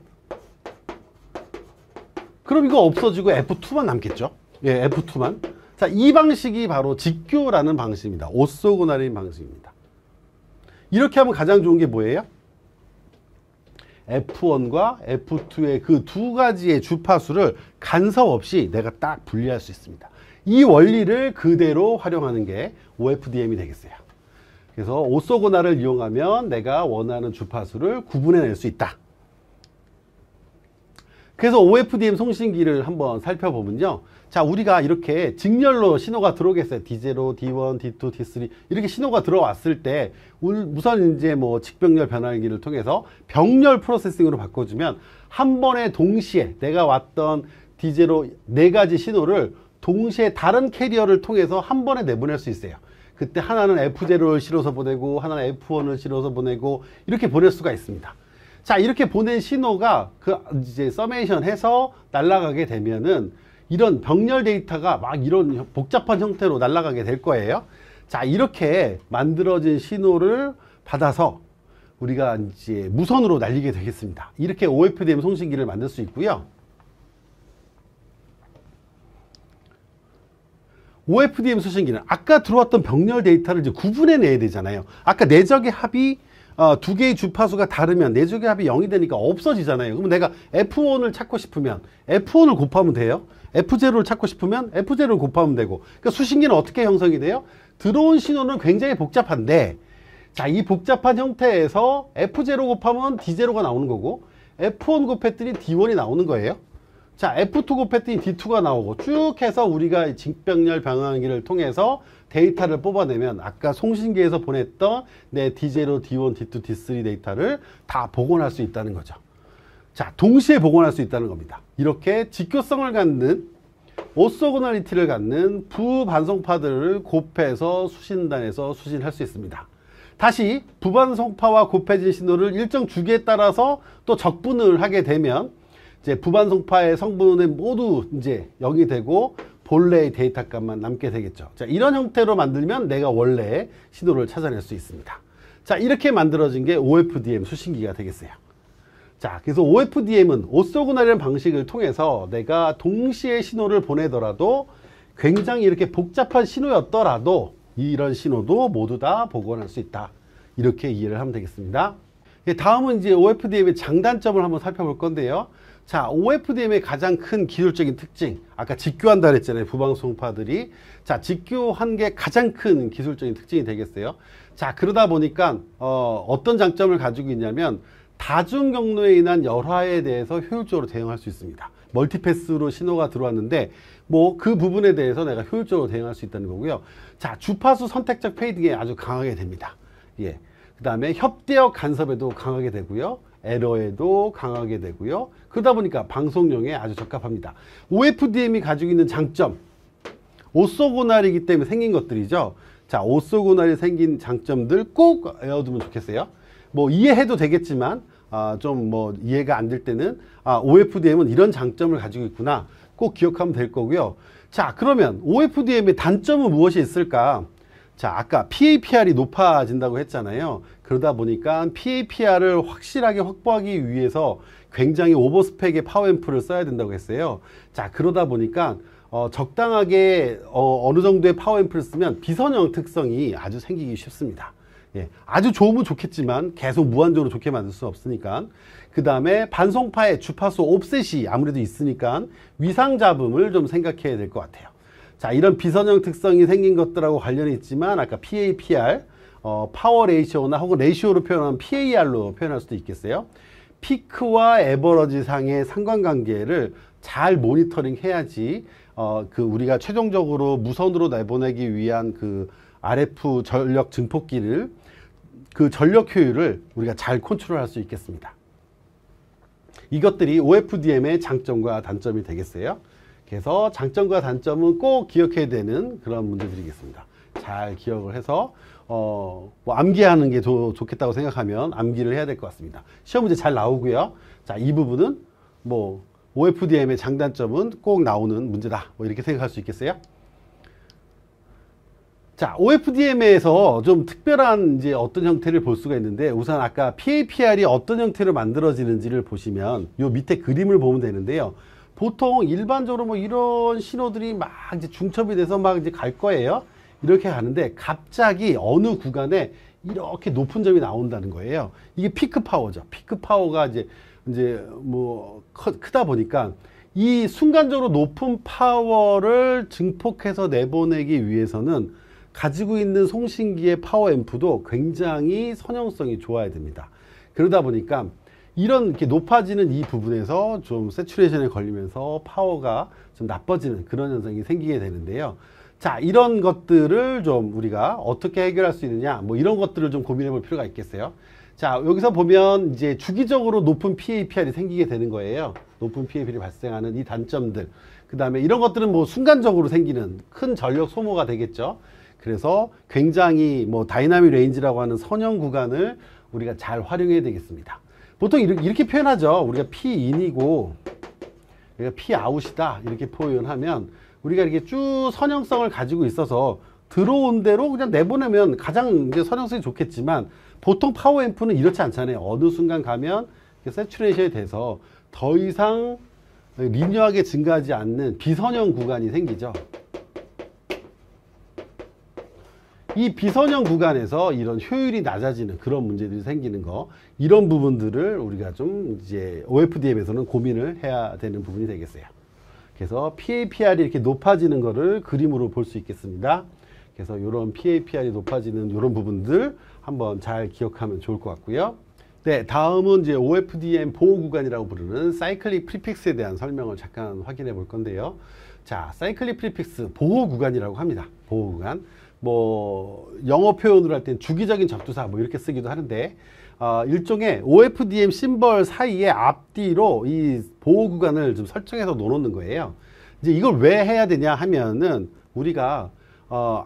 그럼 이거 없어지고 F2만 남겠죠. 예, F2만. 자, 이 방식이 바로 직교라는 방식입니다. 오쏘고날인 방식입니다. 이렇게 하면 가장 좋은 게 뭐예요? F1과 F2의 그 두 가지의 주파수를 간섭 없이 내가 딱 분리할 수 있습니다. 이 원리를 그대로 활용하는 게 OFDM이 되겠어요. 그래서 오쏘고날을 이용하면 내가 원하는 주파수를 구분해낼 수 있다. 그래서 OFDM 송신기를 한번 살펴보면요. 자, 우리가 이렇게 직렬로 신호가 들어오겠어요. D0, D1, D2, D3 이렇게 신호가 들어왔을 때 우선 이제 뭐 직병렬 변환기를 통해서 병렬 프로세싱으로 바꿔주면 한 번에 동시에 내가 왔던 D0 네 가지 신호를 동시에 다른 캐리어를 통해서 한 번에 내보낼 수 있어요. 그때 하나는 F0를 실어서 보내고 하나는 F1을 실어서 보내고 이렇게 보낼 수가 있습니다. 자, 이렇게 보낸 신호가 그 이제 서메이션 해서 날아가게 되면은 이런 병렬 데이터가 막 이런 복잡한 형태로 날아가게 될 거예요. 자, 이렇게 만들어진 신호를 받아서 우리가 이제 무선으로 날리게 되겠습니다. 이렇게 OFDM 송신기를 만들 수 있고요. OFDM 송신기는 아까 들어왔던 병렬 데이터를 이제 구분해 내야 되잖아요. 아까 내적의 합이 두 개의 주파수가 다르면 내적의 합이 0이 되니까 없어지잖아요. 그러면 내가 F1을 찾고 싶으면 F1을 곱하면 돼요. F0를 찾고 싶으면 F0를 곱하면 되고. 그러니까 수신기는 어떻게 형성이 돼요? 들어온 신호는 굉장히 복잡한데, 자, 이 복잡한 형태에서 F0 곱하면 D0가 나오는 거고, F1 곱했더니 D1이 나오는 거예요. 자, F2 곱했더니 D2가 나오고 쭉 해서 우리가 직병렬 변환기를 통해서 데이터를 뽑아내면 아까 송신기에서 보냈던 내 D0, D1, D2, D3 데이터를 다 복원할 수 있다는 거죠. 자, 동시에 복원할 수 있다는 겁니다. 이렇게 직교성을 갖는 오소고널리티를 갖는 부반송파들을 곱해서 수신단에서 수신할 수 있습니다. 다시 부반송파와 곱해진 신호를 일정 주기에 따라서 또 적분을 하게 되면 이제 부반송파의 성분은 모두 이제 0이 되고 본래의 데이터 값만 남게 되겠죠. 자, 이런 형태로 만들면 내가 원래 신호를 찾아낼 수 있습니다. 자, 이렇게 만들어진 게 OFDM 수신기가 되겠어요. 자, 그래서 OFDM은 오소고널이라는 방식을 통해서 내가 동시에 신호를 보내더라도 굉장히 이렇게 복잡한 신호였더라도 이런 신호도 모두 다 복원할 수 있다. 이렇게 이해를 하면 되겠습니다. 다음은 이제 OFDM의 장단점을 한번 살펴볼 건데요. 자, OFDM의 가장 큰 기술적인 특징, 아까 직교한다 그랬잖아요. 부방송파들이. 자, 직교한 게 가장 큰 기술적인 특징이 되겠어요. 자, 그러다 보니까 어떤 장점을 가지고 있냐면 다중 경로에 인한 열화에 대해서 효율적으로 대응할 수 있습니다. 멀티패스로 신호가 들어왔는데 뭐 그 부분에 대해서 내가 효율적으로 대응할 수 있다는 거고요. 자, 주파수 선택적 페이딩에 아주 강하게 됩니다. 예. 그 다음에 협대역 간섭에도 강하게 되고요. 에러에도 강하게 되고요. 그러다 보니까 방송용에 아주 적합합니다. OFDM이 가지고 있는 장점, 오소고날이기 때문에 생긴 것들이죠. 자, 오소고날이 생긴 장점들 꼭 외워두면 좋겠어요. 뭐 이해해도 되겠지만 좀 뭐 이해가 안 될 때는 OFDM은 이런 장점을 가지고 있구나 꼭 기억하면 될 거고요. 자, 그러면 OFDM의 단점은 무엇이 있을까? 자, 아까 PAPR이 높아진다고 했잖아요. 그러다 보니까 PAPR을 확실하게 확보하기 위해서 굉장히 오버스펙의 파워앰프를 써야 된다고 했어요. 자, 그러다 보니까 적당하게 어느 정도의 파워앰프를 쓰면 비선형 특성이 아주 생기기 쉽습니다. 예, 아주 좋으면 좋겠지만 계속 무한적으로 좋게 만들 수 없으니까. 그 다음에 반송파의 주파수 옵셋이 아무래도 있으니까 위상 잡음을 좀 생각해야 될 것 같아요. 자, 이런 비선형 특성이 생긴 것들하고 관련이 있지만 아까 PAPR, 파워 레이시오나 혹은 레이시오로 표현하면 PAR로 표현할 수도 있겠어요. 피크와 에버러지 상의 상관관계를 잘 모니터링 해야지 그 우리가 최종적으로 무선으로 내보내기 위한 그 RF 전력 증폭기를 그 전력 효율을 우리가 잘 컨트롤할 수 있겠습니다. 이것들이 OFDM의 장점과 단점이 되겠어요. 그래서 장점과 단점은 꼭 기억해야 되는 그런 문제들이겠습니다. 잘 기억을 해서 뭐 암기하는 게 좋겠다고 생각하면 암기를 해야 될 것 같습니다. 시험 문제 잘 나오고요. 자, 이 부분은 뭐 OFDM의 장단점은 꼭 나오는 문제다. 뭐 이렇게 생각할 수 있겠어요? 자, OFDM에서 좀 특별한 이제 어떤 형태를 볼 수가 있는데 우선 아까 PAPR이 어떤 형태로 만들어지는지를 보시면 요 밑에 그림을 보면 되는데요. 보통 일반적으로 뭐 이런 신호들이 막 이제 중첩이 돼서 막 이제 갈 거예요. 이렇게 가는데 갑자기 어느 구간에 이렇게 높은 점이 나온다는 거예요. 이게 피크 파워죠. 피크 파워가 이제 뭐 크다 보니까 이 순간적으로 높은 파워를 증폭해서 내보내기 위해서는 가지고 있는 송신기의 파워 앰프도 굉장히 선형성이 좋아야 됩니다. 그러다 보니까 이런 이렇게 높아지는 이 부분에서 좀 세츄레이션에 걸리면서 파워가 좀 나빠지는 그런 현상이 생기게 되는데요. 자, 이런 것들을 좀 우리가 어떻게 해결할 수 있느냐, 뭐 이런 것들을 좀 고민해 볼 필요가 있겠어요. 자, 여기서 보면 이제 주기적으로 높은 PAPR이 생기게 되는 거예요. 높은 PAPR이 발생하는 이 단점들. 그 다음에 이런 것들은 뭐 순간적으로 생기는 큰 전력 소모가 되겠죠. 그래서 굉장히 뭐 다이나믹 레인지라고 하는 선형 구간을 우리가 잘 활용해야 되겠습니다. 보통 이렇게 표현하죠. 우리가 P인이고 우리가 Pout이다 이렇게 표현하면 우리가 이렇게 쭉 선형성을 가지고 있어서 들어온 대로 그냥 내보내면 가장 이제 선형성이 좋겠지만 보통 파워앰프는 이렇지 않잖아요. 어느 순간 가면 세츄레이션이 돼서 더 이상 리니어하게 증가하지 않는 비선형 구간이 생기죠. 이 비선형 구간에서 이런 효율이 낮아지는 그런 문제들이 생기는 거, 이런 부분들을 우리가 좀 이제 OFDM에서는 고민을 해야 되는 부분이 되겠어요. 그래서 PAPR이 이렇게 높아지는 거를 그림으로 볼 수 있겠습니다. 그래서 이런 PAPR이 높아지는 이런 부분들 한번 잘 기억하면 좋을 것 같고요. 네, 다음은 이제 OFDM 보호 구간이라고 부르는 사이클릭 프리픽스에 대한 설명을 잠깐 확인해 볼 건데요. 자, 사이클릭 프리픽스 보호 구간이라고 합니다. 보호 구간. 뭐 영어 표현으로 할 땐 주기적인 접두사 뭐 이렇게 쓰기도 하는데 일종의 OFDM 심벌 사이에 앞뒤로 이 보호 구간을 좀 설정해서 놓는 거예요. 이제 이걸 왜 해야 되냐 하면은 우리가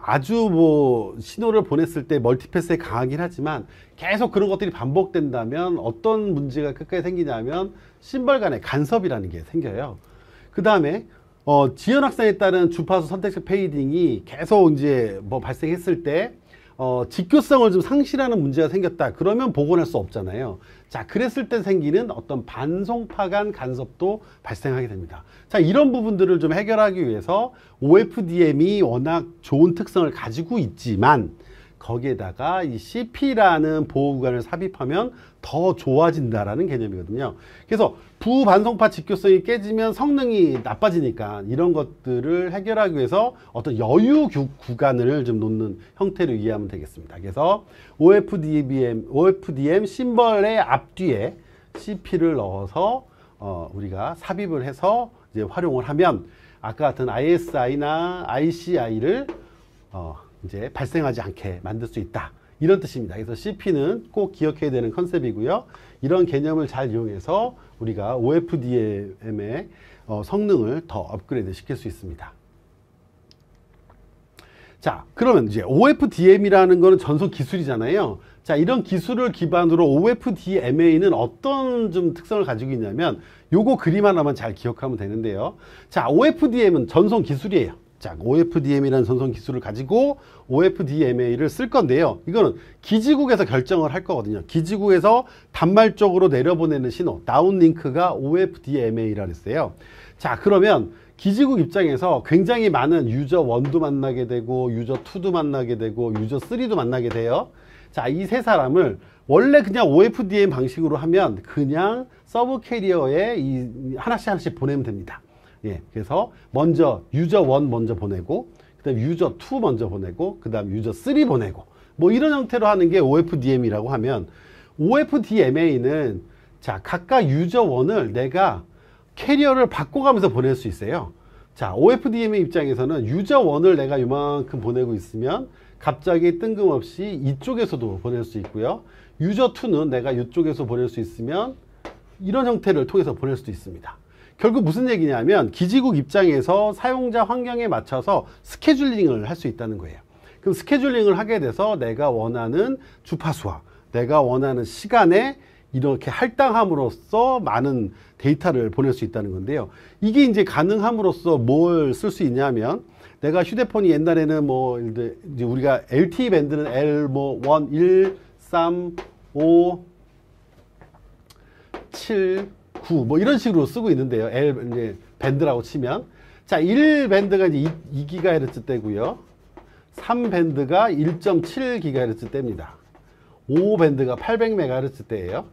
아주 뭐 신호를 보냈을 때 멀티패스에 강하긴 하지만 계속 그런 것들이 반복된다면 어떤 문제가 끝까지 생기냐면 심벌 간의 간섭이라는 게 생겨요. 그 다음에 지연 확산에 따른 주파수 선택식 페이딩이 계속 이제 뭐 발생했을 때 직교성을 좀 상실하는 문제가 생겼다. 그러면 복원할 수 없잖아요. 자, 그랬을 때 생기는 어떤 반송파 간 간섭도 발생하게 됩니다. 자, 이런 부분들을 좀 해결하기 위해서 OFDM이 워낙 좋은 특성을 가지고 있지만 거기에다가 이 CP라는 보호구간을 삽입하면 더 좋아진다라는 개념이거든요. 그래서 부반송파 직교성이 깨지면 성능이 나빠지니까 이런 것들을 해결하기 위해서 어떤 여유 구간을 좀 놓는 형태로 이해하면 되겠습니다. 그래서 OFDM 심벌의 앞뒤에 CP를 넣어서 우리가 삽입을 해서 이제 활용을 하면 아까 같은 ISI나 ICI를 이제 발생하지 않게 만들 수 있다. 이런 뜻입니다. 그래서 CP는 꼭 기억해야 되는 컨셉이고요. 이런 개념을 잘 이용해서 우리가 OFDM의 성능을 더 업그레이드 시킬 수 있습니다. 자, 그러면 이제 OFDM이라는 거는 전송 기술이잖아요. 자, 이런 기술을 기반으로 OFDMA는 어떤 좀 특성을 가지고 있냐면 요거 그림 하나만 잘 기억하면 되는데요. 자, OFDM은 전송 기술이에요. 자, OFDM이라는 전송 기술을 가지고 OFDMA를 쓸 건데요. 이거는 기지국에서 결정을 할 거거든요. 기지국에서 단말적으로 내려보내는 신호, 다운링크가 OFDMA라 했어요. 자, 그러면 기지국 입장에서 굉장히 많은 유저 1도 만나게 되고 유저 2도 만나게 되고 유저 3도 만나게 돼요. 자, 이 세 사람을 원래 그냥 OFDM 방식으로 하면 그냥 서브 캐리어에 이 하나씩 보내면 됩니다. 예, 그래서 먼저 유저 1 먼저 보내고 그 다음 유저 2 먼저 보내고 그 다음 유저 3 보내고 뭐 이런 형태로 하는 게 OFDM이라고 하면 OFDMA는 자, 각각 유저 1을 내가 캐리어를 바꿔가면서 보낼 수 있어요. 자, OFDMA 입장에서는 유저 1을 내가 이만큼 보내고 있으면 갑자기 뜬금없이 이쪽에서도 보낼 수 있고요. 유저 2는 내가 이쪽에서 보낼 수 있으면 이런 형태를 통해서 보낼 수도 있습니다. 결국 무슨 얘기냐면 기지국 입장에서 사용자 환경에 맞춰서 스케줄링을 할 수 있다는 거예요. 그럼 스케줄링을 하게 돼서 내가 원하는 주파수와 내가 원하는 시간에 이렇게 할당함으로써 많은 데이터를 보낼 수 있다는 건데요. 이게 이제 가능함으로써 뭘 쓸 수 있냐면 내가 휴대폰이 옛날에는 뭐 이제 우리가 LTE 밴드는 L 뭐 1, 1, 3, 5, 7, 9 뭐 이런 식으로 쓰고 있는데요. L 이제 밴드라고 치면 자, 1밴드가 이제 2GHz 대고요. 3밴드가 1.7GHz 대입니다. 5밴드가 800MHz 대예요.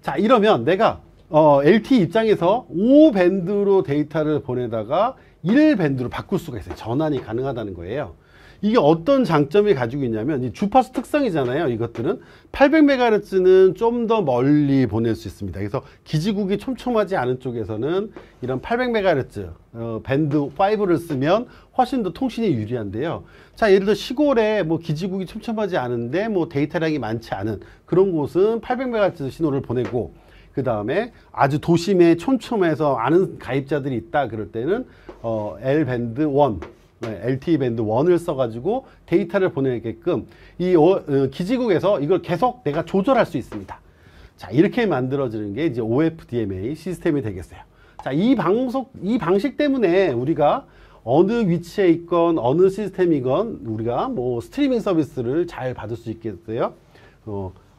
자, 이러면 내가 LTE 입장에서 5밴드로 데이터를 보내다가 1밴드로 바꿀 수가 있어요. 전환이 가능하다는 거예요. 이게 어떤 장점이 가지고 있냐면 이 주파수 특성이잖아요. 이것들은 800MHz는 좀 더 멀리 보낼 수 있습니다. 그래서 기지국이 촘촘하지 않은 쪽에서는 이런 800MHz 밴드 5를 쓰면 훨씬 더 통신이 유리한데요. 자, 예를 들어 시골에 뭐 기지국이 촘촘하지 않은데 뭐 데이터량이 많지 않은 그런 곳은 800MHz 신호를 보내고, 그 다음에 아주 도심에 촘촘해서 아는 가입자들이 있다 그럴 때는 L밴드 1, LTE 밴드 1을 써가지고 데이터를 보내게끔 이 기지국에서 이걸 계속 내가 조절할 수 있습니다. 자, 이렇게 만들어지는 게 이제 OFDMA 시스템이 되겠어요. 자, 이 방식 때문에 우리가 어느 위치에 있건 어느 시스템이건 우리가 뭐 스트리밍 서비스를 잘 받을 수 있겠어요.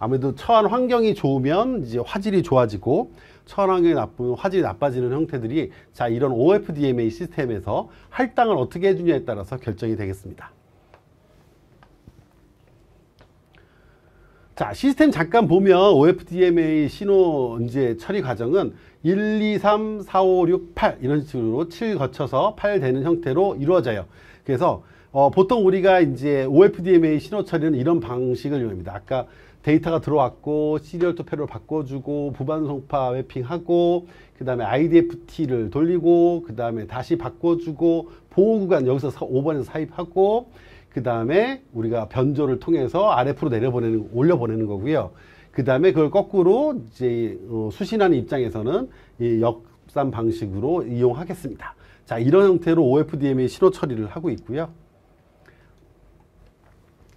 아무래도 처한 환경이 좋으면 이제 화질이 좋아지고, 처한 환경이 나쁘면 화질이 나빠지는 형태들이 자, 이런 OFDMA 시스템에서 할당을 어떻게 해주냐에 따라서 결정이 되겠습니다. 자, 시스템 잠깐 보면 OFDMA 신호 이제 처리 과정은 1, 2, 3, 4, 5, 6, 8 이런 식으로 7 거쳐서 8 되는 형태로 이루어져요. 그래서 보통 우리가 이제 OFDMA 신호 처리는 이런 방식을 이용합니다. 아까 데이터가 들어왔고 시리얼 투 패러로 바꿔주고 부반송파 매핑하고 그 다음에 IDFT를 돌리고 그 다음에 다시 바꿔주고 보호구간 여기서 5번에서 삽입하고 그 다음에 우리가 변조를 통해서 RF로 올려보내는 거고요. 그 다음에 그걸 거꾸로 이제 수신하는 입장에서는 이 역산 방식으로 이용하겠습니다. 자, 이런 형태로 OFDMA 신호 처리를 하고 있고요.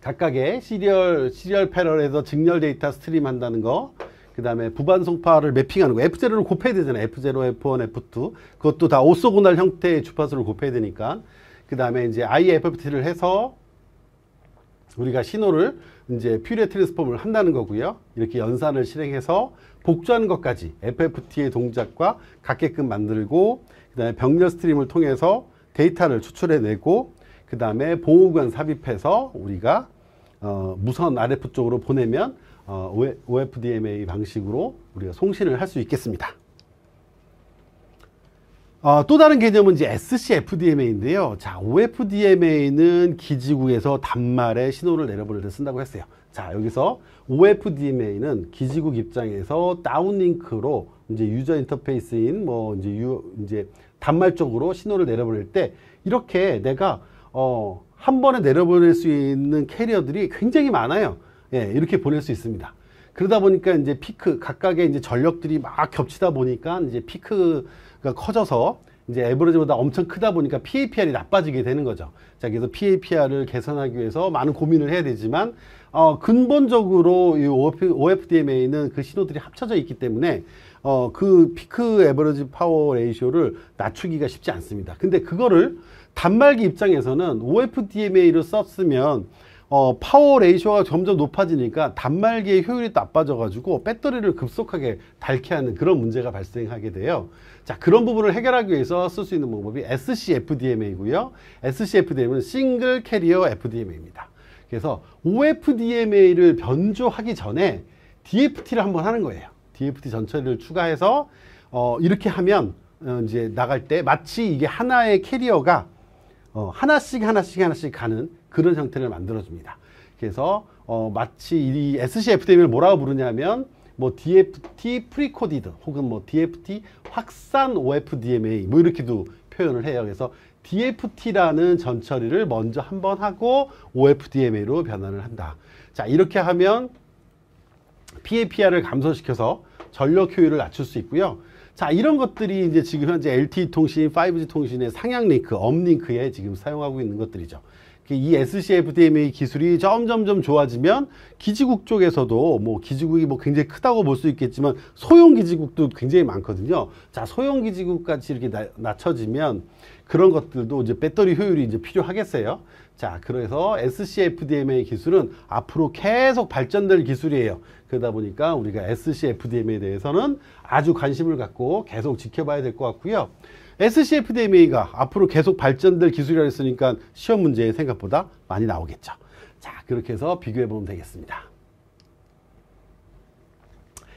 각각의 시리얼 패럴에서 직렬 데이터 스트림 한다는 거, 그 다음에 부반송파를 매핑하는 거, F0를 곱해야 되잖아요. F0, F1, F2. 그것도 다 오소고날 형태의 주파수를 곱해야 되니까. 그 다음에 이제 IFFT를 해서 우리가 신호를 이제 퓨리어 트랜스폼을 한다는 거고요. 이렇게 연산을 실행해서 복주하는 것까지 FFT의 동작과 같게끔 만들고, 그 다음에 병렬 스트림을 통해서 데이터를 추출해내고, 그 다음에 보호구간 삽입해서 우리가 무선 RF 쪽으로 보내면 OFDMA 방식으로 우리가 송신을 할 수 있겠습니다. 또 다른 개념은 이제 SCFDMA인데요. 자, OFDMA는 기지국에서 단말에 신호를 내려보낼 때 쓴다고 했어요. 자, 여기서 OFDMA는 기지국 입장에서 다운링크로 이제 유저 인터페이스인 뭐 이제 단말 쪽으로 신호를 내려보낼 때 이렇게 내가 한 번에 내려보낼 수 있는 캐리어들이 굉장히 많아요. 예, 이렇게 보낼 수 있습니다. 그러다 보니까 이제 피크, 각각의 이제 전력들이 막 겹치다 보니까 이제 피크가 커져서 이제 에버리지보다 엄청 크다 보니까 PAPR이 나빠지게 되는 거죠. 자, 그래서 PAPR을 개선하기 위해서 많은 고민을 해야 되지만, 근본적으로 이 OFDMA는 그 신호들이 합쳐져 있기 때문에, 그 피크 에버리지 파워 레이쇼를 낮추기가 쉽지 않습니다. 근데 그거를 단말기 입장에서는 OFDMA를 썼으면 파워 레이쇼가 점점 높아지니까 단말기의 효율이 나빠져가지고 배터리를 급속하게 닳게 하는 그런 문제가 발생하게 돼요. 자, 그런 부분을 해결하기 위해서 쓸 수 있는 방법이 SCFDMA이고요. SCFDMA는 싱글 캐리어 FDMA입니다. 그래서 OFDMA를 변조하기 전에 DFT를 한번 하는 거예요. DFT 전처리를 추가해서 이렇게 하면 이제 나갈 때 마치 이게 하나의 캐리어가 하나씩 가는 그런 형태를 만들어줍니다. 그래서 마치 이 SCFDMA를 뭐라고 부르냐면 뭐 DFT 프리코디드 혹은 뭐 DFT 확산 OFDMA 뭐 이렇게도 표현을 해요. 그래서 DFT라는 전처리를 먼저 한번 하고 OFDMA로 변환을 한다. 자, 이렇게 하면 PAPR을 감소시켜서 전력 효율을 낮출 수 있고요. 자, 이런 것들이 이제 지금 현재 LTE 통신, 5G 통신의 상향 링크, 업링크에 지금 사용하고 있는 것들이죠. 이 SCFDMA 기술이 점점점 좋아지면 기지국 쪽에서도 뭐 기지국이 뭐 굉장히 크다고 볼 수 있겠지만 소형 기지국도 굉장히 많거든요. 자, 소형 기지국 같이 이렇게 낮춰지면 그런 것들도 이제 배터리 효율이 이제 필요하겠어요. 자, 그래서 SCFDMA 기술은 앞으로 계속 발전될 기술이에요. 그러다 보니까 우리가 SCFDMA에 대해서는 아주 관심을 갖고 계속 지켜봐야 될 것 같고요. SCFDMA가 앞으로 계속 발전될 기술이라 했으니까 시험 문제에 생각보다 많이 나오겠죠. 자, 그렇게 해서 비교해 보면 되겠습니다.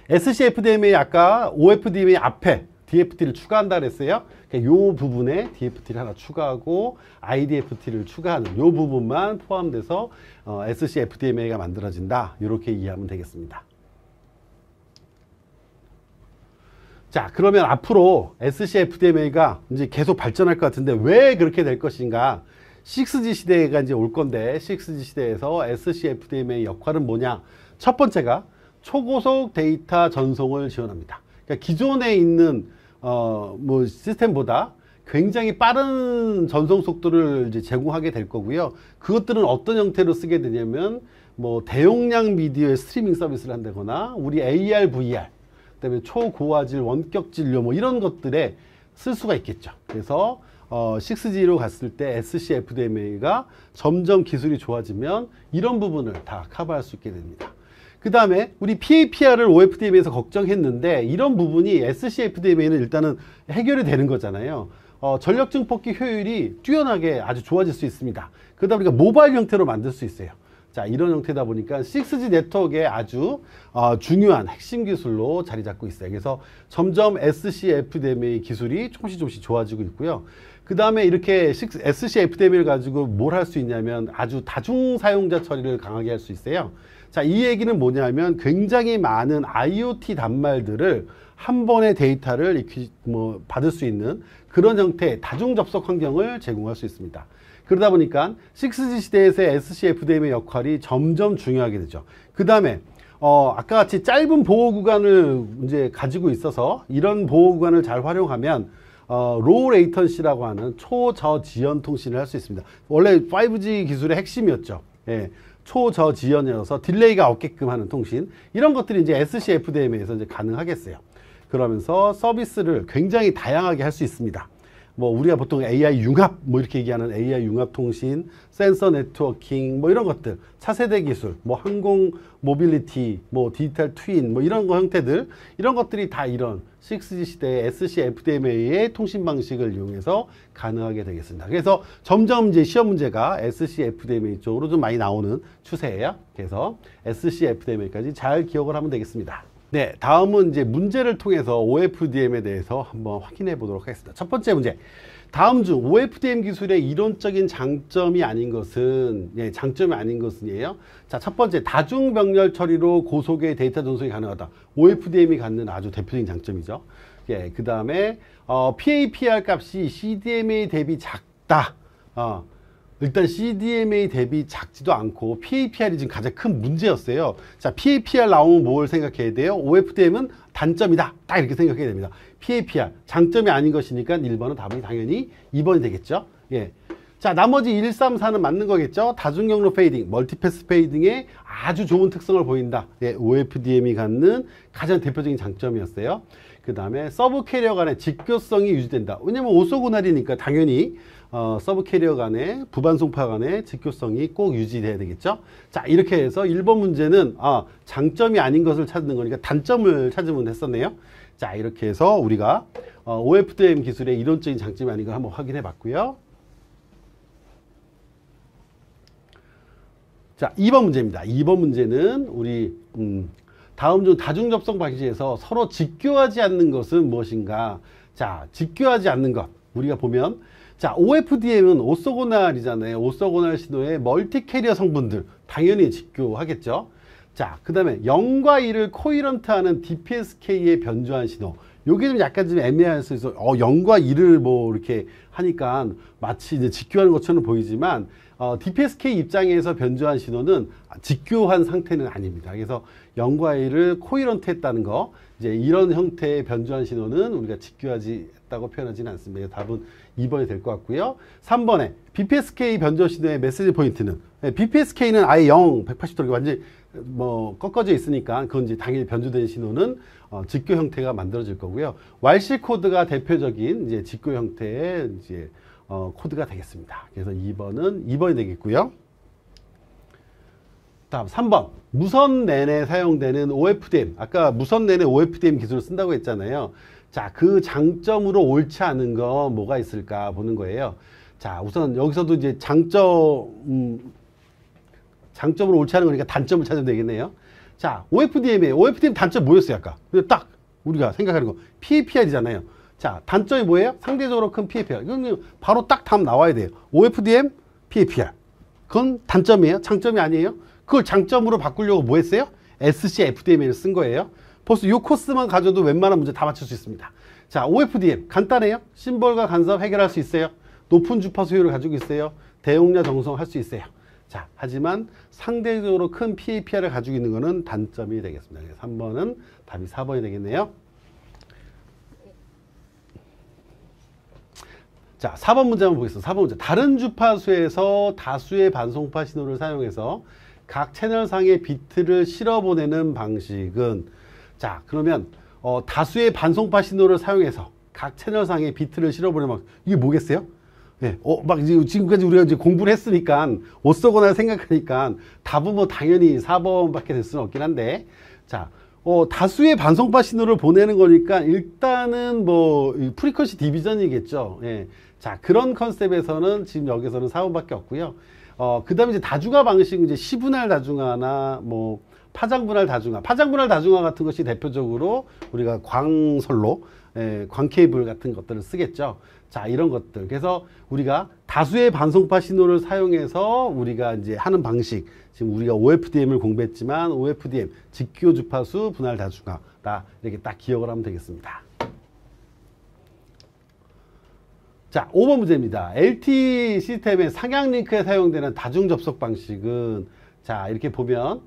SCFDMA 아까 OFDMA 앞에 DFT를 추가한다 그랬어요. 그러니까 요 부분에 DFT를 하나 추가하고 IDFT를 추가하는 요 부분만 포함돼서 SCFDMA가 만들어진다. 이렇게 이해하면 되겠습니다. 자, 그러면 앞으로 SCFDMA가 이제 계속 발전할 것 같은데 왜 그렇게 될 것인가? 6G 시대가 이제 올 건데 6G 시대에서 SCFDMA 역할은 뭐냐? 첫 번째가 초고속 데이터 전송을 지원합니다. 그러니까 기존에 있는 뭐 시스템보다 굉장히 빠른 전송 속도를 이제 제공하게 될 거고요. 그것들은 어떤 형태로 쓰게 되냐면 뭐 대용량 미디어의 스트리밍 서비스를 한다거나 우리 AR, VR, 그다음에 초고화질, 원격 진료 뭐 이런 것들에 쓸 수가 있겠죠. 그래서 6G로 갔을 때 SCFDMA가 점점 기술이 좋아지면 이런 부분을 다 커버할 수 있게 됩니다. 그 다음에 우리 PAPR을 OFDMA에서 걱정했는데 이런 부분이 SCFDMA는 일단은 해결이 되는 거잖아요. 전력 증폭기 효율이 뛰어나게 아주 좋아질 수 있습니다. 그러다 보니까 모바일 형태로 만들 수 있어요. 자, 이런 형태다 보니까 6G 네트워크의 아주 중요한 핵심 기술로 자리 잡고 있어요. 그래서 점점 SCFDMA 기술이 조금씩 좋아지고 있고요. 그 다음에 이렇게 SCFDMA를 가지고 뭘 할 수 있냐면 아주 다중 사용자 처리를 강하게 할 수 있어요. 자, 이 얘기는 뭐냐면 굉장히 많은 IoT 단말들을 한 번의 데이터를 받을 수 있는 그런 형태의 다중 접속 환경을 제공할 수 있습니다. 그러다 보니까 6G 시대에서의 SCFDM의 역할이 점점 중요하게 되죠. 그 다음에 아까 같이 짧은 보호 구간을 이제 가지고 있어서 이런 보호 구간을 잘 활용하면 로우 레이턴시라고 하는 초저지연 통신을 할 수 있습니다. 원래 5G 기술의 핵심이었죠. 예, 초저지연이어서 딜레이가 없게끔 하는 통신, 이런 것들이 이제 SCFDM에서 이제 가능하겠어요. 그러면서 서비스를 굉장히 다양하게 할 수 있습니다. 뭐 우리가 보통 AI 융합 뭐 이렇게 얘기하는 AI 융합 통신, 센서 네트워킹 뭐 이런 것들, 차세대 기술, 뭐 항공 모빌리티, 뭐 디지털 트윈 뭐 이런 거 형태들, 이런 것들이 다 이런 6G 시대의 SCFDMA의 통신 방식을 이용해서 가능하게 되겠습니다. 그래서 점점 이제 시험 문제가 SCFDMA 쪽으로 좀 많이 나오는 추세예요. 그래서 SCFDMA까지 잘 기억을 하면 되겠습니다. 네, 다음은 이제 문제를 통해서 OFDM에 대해서 한번 확인해 보도록 하겠습니다. 첫 번째 문제. 다음 중 OFDM 기술의 이론적인 장점이 아닌 것은, 장점이 아닌 것은이에요. 자, 첫 번째, 다중병렬 처리로 고속의 데이터 전송이 가능하다. OFDM이 갖는 아주 대표적인 장점이죠. 예, 그 다음에 PAPR 값이 CDMA 대비 작다. 일단 CDMA 대비 작지도 않고 PAPR이 지금 가장 큰 문제였어요. 자, PAPR 나오면 뭘 생각해야 돼요? OFDM은 단점이다. 딱 이렇게 생각해야 됩니다. PAPR, 장점이 아닌 것이니까 1번은 답이 당연히 2번이 되겠죠. 예. 자, 나머지 1, 3, 4는 맞는 거겠죠. 다중경로 페이딩, 멀티패스 페이딩에 아주 좋은 특성을 보인다. 예, OFDM이 갖는 가장 대표적인 장점이었어요. 그 다음에 서브 캐리어 간의 직교성이 유지된다. 왜냐면 오소고날이니까 당연히 서브 캐리어 간의 부반송파 간의 직교성이 꼭 유지돼야 되겠죠. 자, 이렇게 해서 1번 문제는 장점이 아닌 것을 찾는 거니까 단점을 찾으면 됐었네요. 자, 이렇게 해서 우리가 OFDM 기술의 이론적인 장점이 아닌 걸 한번 확인해 봤고요. 자, 2번 문제입니다. 2번 문제는 우리 다음 중 다중 접속 방식에서 서로 직교하지 않는 것은 무엇인가? 자, 직교하지 않는 것. 우리가 보면 자, OFDM은 오소고날이잖아요. 오소고날 신호의 멀티 캐리어 성분들 당연히 직교하겠죠. 자, 그 다음에 0과 1을 코이런트하는 DPSK의 변조한 신호. 요게 좀 약간 좀 애매할 수 있어. 0과 1을 뭐 이렇게 하니까 마치 이제 직교하는 것처럼 보이지만 DPSK 입장에서 변조한 신호는 직교한 상태는 아닙니다. 그래서 0과 1을 코이런트 했다는 거, 이제 이런 형태의 변조한 신호는 우리가 직교하지 했다고 표현하지는 않습니다. 답은 2번이 될 것 같고요. 3번에 BPSK 변조 신호의 메시지 포인트는, BPSK는 아예 0, 180도 완전히 뭐 꺾어져 있으니까 그건 이제 당연히 변조된 신호는 직교 형태가 만들어질 거고요. YC 코드가 대표적인 이제 직교 형태의 이제 코드가 되겠습니다. 그래서 2번이 되겠고요. 다음 3번. 무선 내내 사용되는 OFDM. 아까 무선 내내 OFDM 기술을 쓴다고 했잖아요. 자, 그 장점으로 옳지 않은 거 뭐가 있을까 보는 거예요. 자, 우선 여기서도 이제 장점으로 옳지 않은 거니까 단점을 찾으면 되겠네요. 자, OFDM 단점 뭐였어요, 아까? 딱 우리가 생각하는 거 PAPR이잖아요. 자, 단점이 뭐예요? 상대적으로 큰 PAPR. 이건 바로 딱 답 나와야 돼요. OFDM, PAPR. 그건 단점이에요. 장점이 아니에요. 그걸 장점으로 바꾸려고 뭐 했어요? SC, FDM을 쓴 거예요. 벌써 이 코스만 가져도 웬만한 문제 다 맞출 수 있습니다. 자, OFDM 간단해요. 심벌과 간섭 해결할 수 있어요. 높은 주파수 효율을 가지고 있어요. 대용량 정성할 수 있어요. 자, 하지만 상대적으로 큰 PAPR을 가지고 있는 것은 단점이 되겠습니다. 3번은 답이 4번이 되겠네요. 자, 4번 문제 한번 보겠습니다. 4번 문제. 다른 주파수에서 다수의 반송파 신호를 사용해서 각 채널상의 비트를 실어보내는 방식은, 자, 그러면 다수의 반송파 신호를 사용해서 각 채널상의 비트를 실어보내는 방식, 이게 뭐겠어요? 예, 막 지금까지 우리가 이제 공부를 했으니까 어쩌거나 생각하니까 답은 뭐 당연히 4번밖에 될 수는 없긴 한데, 자, 다수의 반송파 신호를 보내는 거니까 일단은 뭐 프리퀀시 디비전이겠죠. 예. 자, 그런 컨셉에서는 지금 여기서는 4번밖에 없고요. 그 다음에 이제 다중화 방식은 이제 시분할 다중화나 뭐 파장분할 다중화, 파장분할 다중화 같은 것이 대표적으로 우리가 광선로, 광케이블 같은 것들을 쓰겠죠. 자, 이런 것들. 그래서 우리가 다수의 반송파 신호를 사용해서 우리가 이제 하는 방식, 지금 우리가 OFDM을 공부했지만 OFDM, 직교 주파수 분할 다중화다. 이렇게 딱 기억을 하면 되겠습니다. 자, 5번 문제입니다. LTE 시스템의 상향 링크에 사용되는 다중 접속 방식은, 자, 이렇게 보면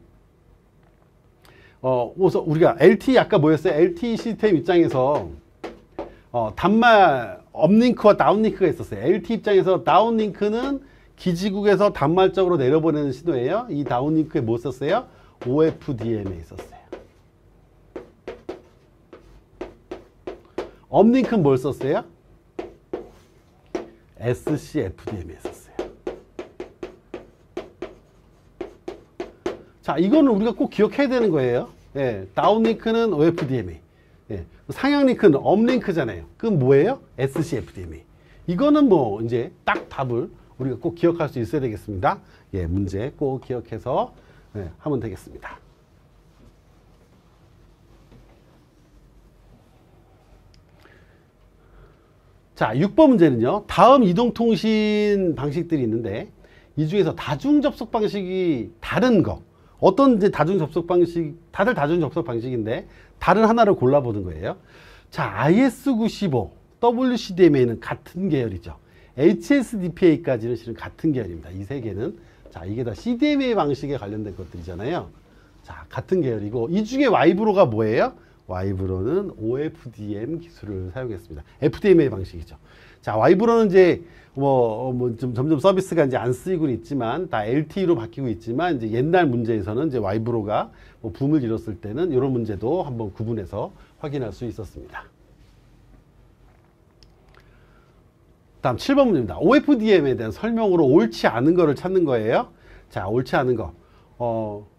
우선 우리가 LTE 아까 뭐였어요? LTE 시스템 입장에서 단말 업링크와 다운링크가 있었어요. LTE 입장에서 다운링크는 기지국에서 단말적으로 내려보내는 신호예요. 이 다운링크에 뭐 썼어요? OFDM에 있었어요. 업링크는 뭘 썼어요? SCFDM에 있었어요. 자, 이거는 우리가 꼭 기억해야 되는 거예요. 예, 다운링크는 OFDMA. 예, 상향링크는 업링크잖아요. 그건 뭐예요? SCFDMA. 이거는 뭐 이제 딱 답을 우리가 꼭 기억할 수 있어야 되겠습니다. 예, 문제 꼭 기억해서 하면 되겠습니다. 자, 6번 문제는요. 다음 이동통신 방식들이 있는데 이 중에서 다중 접속 방식이 다른 거. 어떤 이제 다중 접속 방식, 다들 다중 접속 방식인데 다른 하나를 골라보는 거예요. 자, IS95, WCDMA는 같은 계열이죠. HSDPA까지는 실은 같은 계열입니다. 이 세 개는. 자, 이게 다 CDMA 방식에 관련된 것들이잖아요. 자, 같은 계열이고, 이 중에 와이브로가 뭐예요? 와이브로는 OFDM 기술을 사용했습니다. FDMA 방식이죠. 자, 와이브로는 이제 좀 점점 서비스가 이제 안 쓰이고 있지만 다 LTE로 바뀌고 있지만 이제 옛날 문제에서는 이제 와이브로가 붐을 이뤘을 때는 이런 문제도 한번 구분해서 확인할 수 있었습니다. 다음 7번 문제입니다. OFDM에 대한 설명으로 옳지 않은 거를 찾는 거예요. 자, 옳지 않은 거.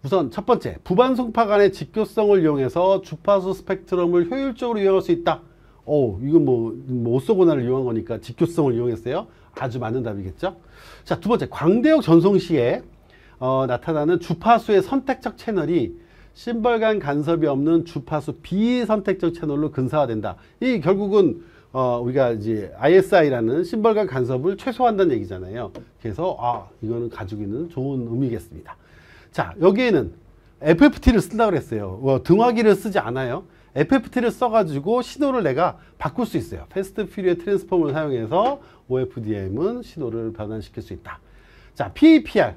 우선 첫 번째, 부반송파 간의 직교성을 이용해서 주파수 스펙트럼을 효율적으로 이용할 수 있다. 이건 뭐 오쏘고나를 이용한 거니까 직교성을 이용했어요. 아주 맞는 답이겠죠. 자, 두 번째, 광대역 전송 시에 나타나는 주파수의 선택적 채널이 심벌간 간섭이 없는 주파수 비선택적 채널로 근사화된다. 이 결국은 우리가 이제 ISI라는 심벌간 간섭을 최소화한다는 얘기잖아요. 그래서 이거는 가지고 있는 좋은 의미겠습니다. 자, 여기에는 FFT를 쓴다고 그랬어요. 등화기를 쓰지 않아요. FFT를 써가지고 신호를 내가 바꿀 수 있어요. 패스트 퓨리어 트랜스폼을 사용해서 OFDM은 신호를 변환시킬 수 있다. 자, PAPR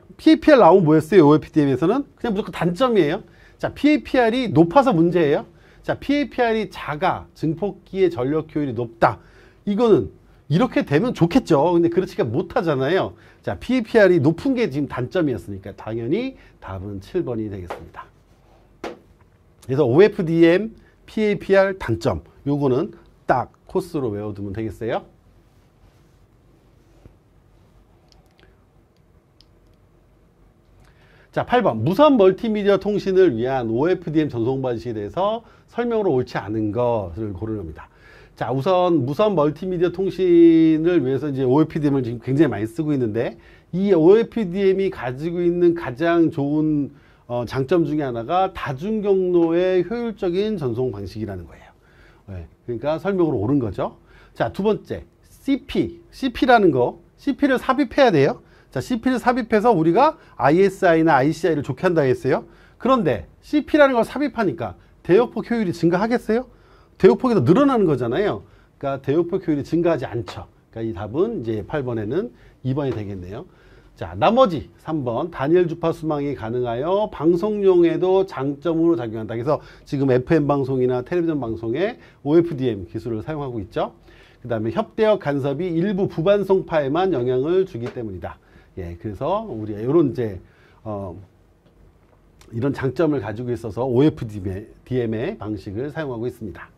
나오면 뭐였어요? OFDM에서는 그냥 무조건 단점이에요. 자, PAPR이 높아서 문제예요. 자, PAPR이 작아, 증폭기의 전력 효율이 높다. 이거는 이렇게 되면 좋겠죠. 근데 그렇지가 못하잖아요. 자, PAPR이 높은 게 지금 단점이었으니까 당연히 답은 7번이 되겠습니다. 그래서 OFDM, PAPR 단점, 요거는 딱 코스로 외워두면 되겠어요. 자, 8번 무선 멀티미디어 통신을 위한 OFDM 전송 방식에 대해서 설명으로 옳지 않은 것을 고르는 겁니다. 자, 우선 무선 멀티미디어 통신을 위해서 이제 OFDM을 지금 굉장히 많이 쓰고 있는데 이 OFDM이 가지고 있는 가장 좋은 장점 중에 하나가 다중 경로의 효율적인 전송 방식이라는 거예요. 네, 그러니까 설명으로 옳은 거죠. 자, 두 번째 CP라는 거, CP를 삽입해야 돼요. 자, CP를 삽입해서 우리가 ISI나 ICI를 좋게 한다 했어요. 그런데 CP라는 걸 삽입하니까 대역폭 효율이 증가하겠어요? 대역폭이 더 늘어나는 거잖아요. 그러니까 대역폭 효율이 증가하지 않죠. 그러니까 이 답은 이제 8번에는 2번이 되겠네요. 자, 나머지 3번 단일 주파수망이 가능하여 방송용에도 장점으로 작용한다. 그래서 지금 FM 방송이나 텔레비전 방송에 OFDM 기술을 사용하고 있죠. 그 다음에 협대역 간섭이 일부 부반송파에만 영향을 주기 때문이다. 예, 그래서 우리가 이런 이제 이런 장점을 가지고 있어서 OFDM의 방식을 사용하고 있습니다.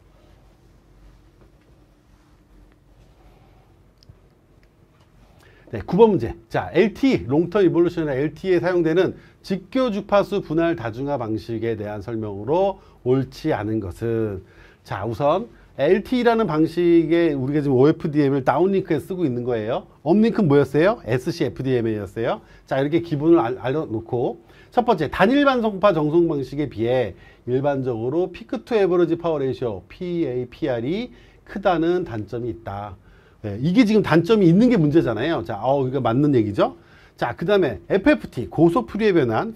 네, 9번 문제. 자, LTE, 롱텀 이볼루션이나 LTE에 사용되는 직교 주파수 분할 다중화 방식에 대한 설명으로 옳지 않은 것은, 자, 우선 LTE라는 방식에 우리가 지금 OFDM을 다운링크에 쓰고 있는 거예요. 업링크는 뭐였어요? SCFDMA였어요. 자, 이렇게 기본을 알려놓고, 첫 번째, 단일 반송파 정송 방식에 비해 일반적으로 피크 투 에버리지 파워 레이쇼 PAPR이 크다는 단점이 있다. 네, 이게 지금 단점이 있는 게 문제잖아요. 자, 이거 맞는 얘기죠. 자, 그 다음에 FFT, 고속 퓨리에 변환,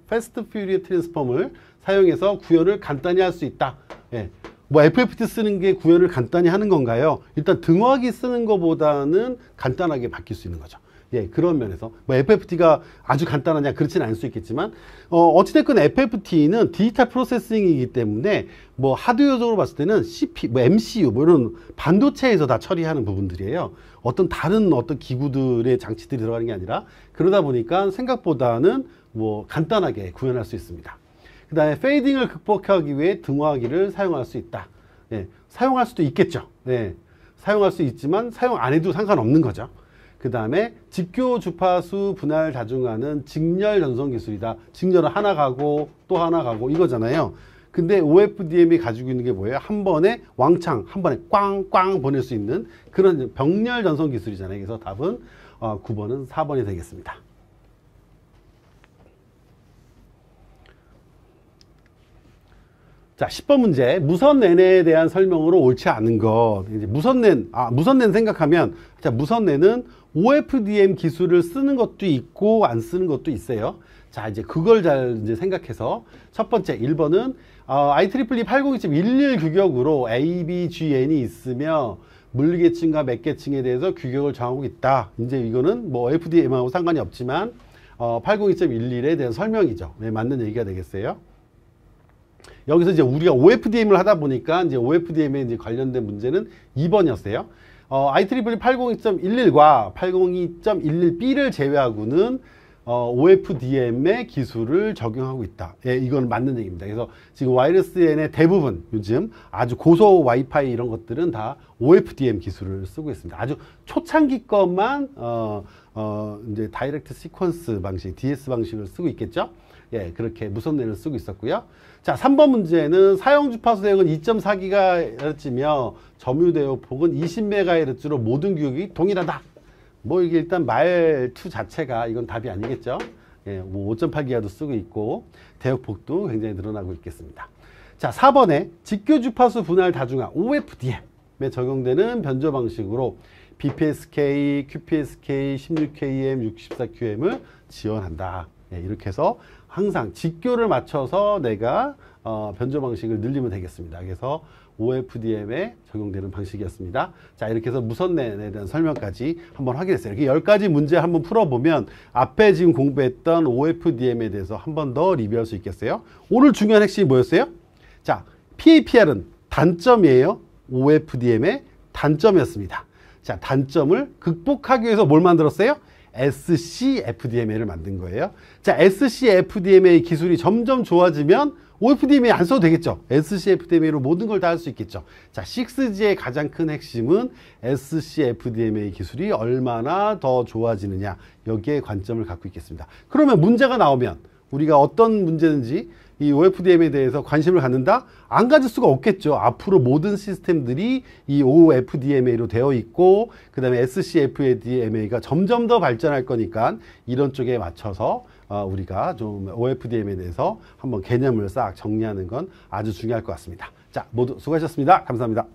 패스트 퓨리에 트랜스폼을 사용해서 구현을 간단히 할 수 있다. 예. 뭐 FFT 쓰는 게 구현을 간단히 하는 건가요? 일단 등화기 쓰는 것보다는 간단하게 바뀔 수 있는 거죠. 예, 그런 면에서 뭐 FFT가 아주 간단하냐 그렇지는 않을 수 있겠지만 어찌됐건 FFT는 디지털 프로세싱이기 때문에 뭐 하드웨어적으로 봤을 때는 뭐 MCU 뭐 이런 반도체에서 다 처리하는 부분들이에요. 어떤 다른 어떤 기구들의 장치들이 들어가는 게 아니라 그러다 보니까 생각보다는 뭐 간단하게 구현할 수 있습니다. 그 다음에 페이딩을 극복하기 위해 등화기를 사용할 수 있다. 예, 사용할 수도 있겠죠. 예, 사용할 수 있지만 사용 안 해도 상관없는 거죠. 그 다음에 직교 주파수 분할 다중화는 직렬 전송 기술이다. 직렬은 하나 가고 또 하나 가고 이거잖아요. 근데 OFDM이 가지고 있는 게 뭐예요? 한 번에 왕창, 한 번에 꽝꽝 보낼 수 있는 그런 병렬 전송 기술이잖아요. 그래서 답은 9번은 4번이 되겠습니다. 자, 10번 문제. 무선랜에 대한 설명으로 옳지 않은 것. 이제 무선랜 생각하면, 자, 무선랜은 OFDM 기술을 쓰는 것도 있고, 안 쓰는 것도 있어요. 자, 이제 그걸 잘 이제 생각해서, 첫 번째, 1번은, IEEE 802.11 규격으로 ABGN이 있으며, 물계층과 맥계층에 대해서 규격을 정하고 있다. 이제 이거는 뭐 OFDM하고 상관이 없지만, 802.11에 대한 설명이죠. 네, 맞는 얘기가 되겠어요. 여기서 이제 우리가 OFDM을 하다 보니까 이제 OFDM에 이제 관련된 문제는 2번이었어요. IEEE 802.11과 802.11b를 제외하고는 OFDM의 기술을 적용하고 있다. 예, 이건 맞는 얘기입니다. 그래서 지금 와이어리스 N의 대부분 요즘 아주 고속 와이파이 이런 것들은 다 OFDM 기술을 쓰고 있습니다. 아주 초창기 것만 이제 다이렉트 시퀀스 방식, DS 방식을 쓰고 있겠죠. 예, 그렇게 무선랜을 쓰고 있었고요. 자, 3번 문제는 사용 주파수 대역은 2.4GHz며 점유 대역폭은 20MHz로 모든 규격이 동일하다. 뭐 이게 일단 말투 자체가 이건 답이 아니겠죠. 예, 뭐 5.8GHz도 쓰고 있고 대역폭도 굉장히 늘어나고 있겠습니다. 자, 4번에 직교 주파수 분할 다중화 OFDM에 적용되는 변조 방식으로 BPSK, QPSK, 16KM, 64QM을 지원한다. 예, 이렇게 해서 항상 직교를 맞춰서 내가 변조 방식을 늘리면 되겠습니다. 그래서 OFDM에 적용되는 방식이었습니다. 자, 이렇게 해서 무선랜에 대한 설명까지 한번 확인했어요. 이렇게 10가지 문제 한번 풀어보면 앞에 지금 공부했던 OFDM에 대해서 한 번 더 리뷰할 수 있겠어요. 오늘 중요한 핵심이 뭐였어요? 자, PAPR은 단점이에요. OFDM의 단점이었습니다. 자, 단점을 극복하기 위해서 뭘 만들었어요? SCFDMA를 만든 거예요. 자, SCFDMA 기술이 점점 좋아지면 OFDMA 안 써도 되겠죠. SCFDMA로 모든 걸 다 할 수 있겠죠. 자, 6G의 가장 큰 핵심은 SCFDMA 기술이 얼마나 더 좋아지느냐, 여기에 관점을 갖고 있겠습니다. 그러면 문제가 나오면 우리가 어떤 문제든지 이 OFDM에 대해서 관심을 갖는다? 안 가질 수가 없겠죠. 앞으로 모든 시스템들이 이 OFDMA로 되어 있고 그 다음에 SCFDMA가 점점 더 발전할 거니까 이런 쪽에 맞춰서 우리가 좀 OFDM에 대해서 한번 개념을 싹 정리하는 건 아주 중요할 것 같습니다. 자, 모두 수고하셨습니다. 감사합니다.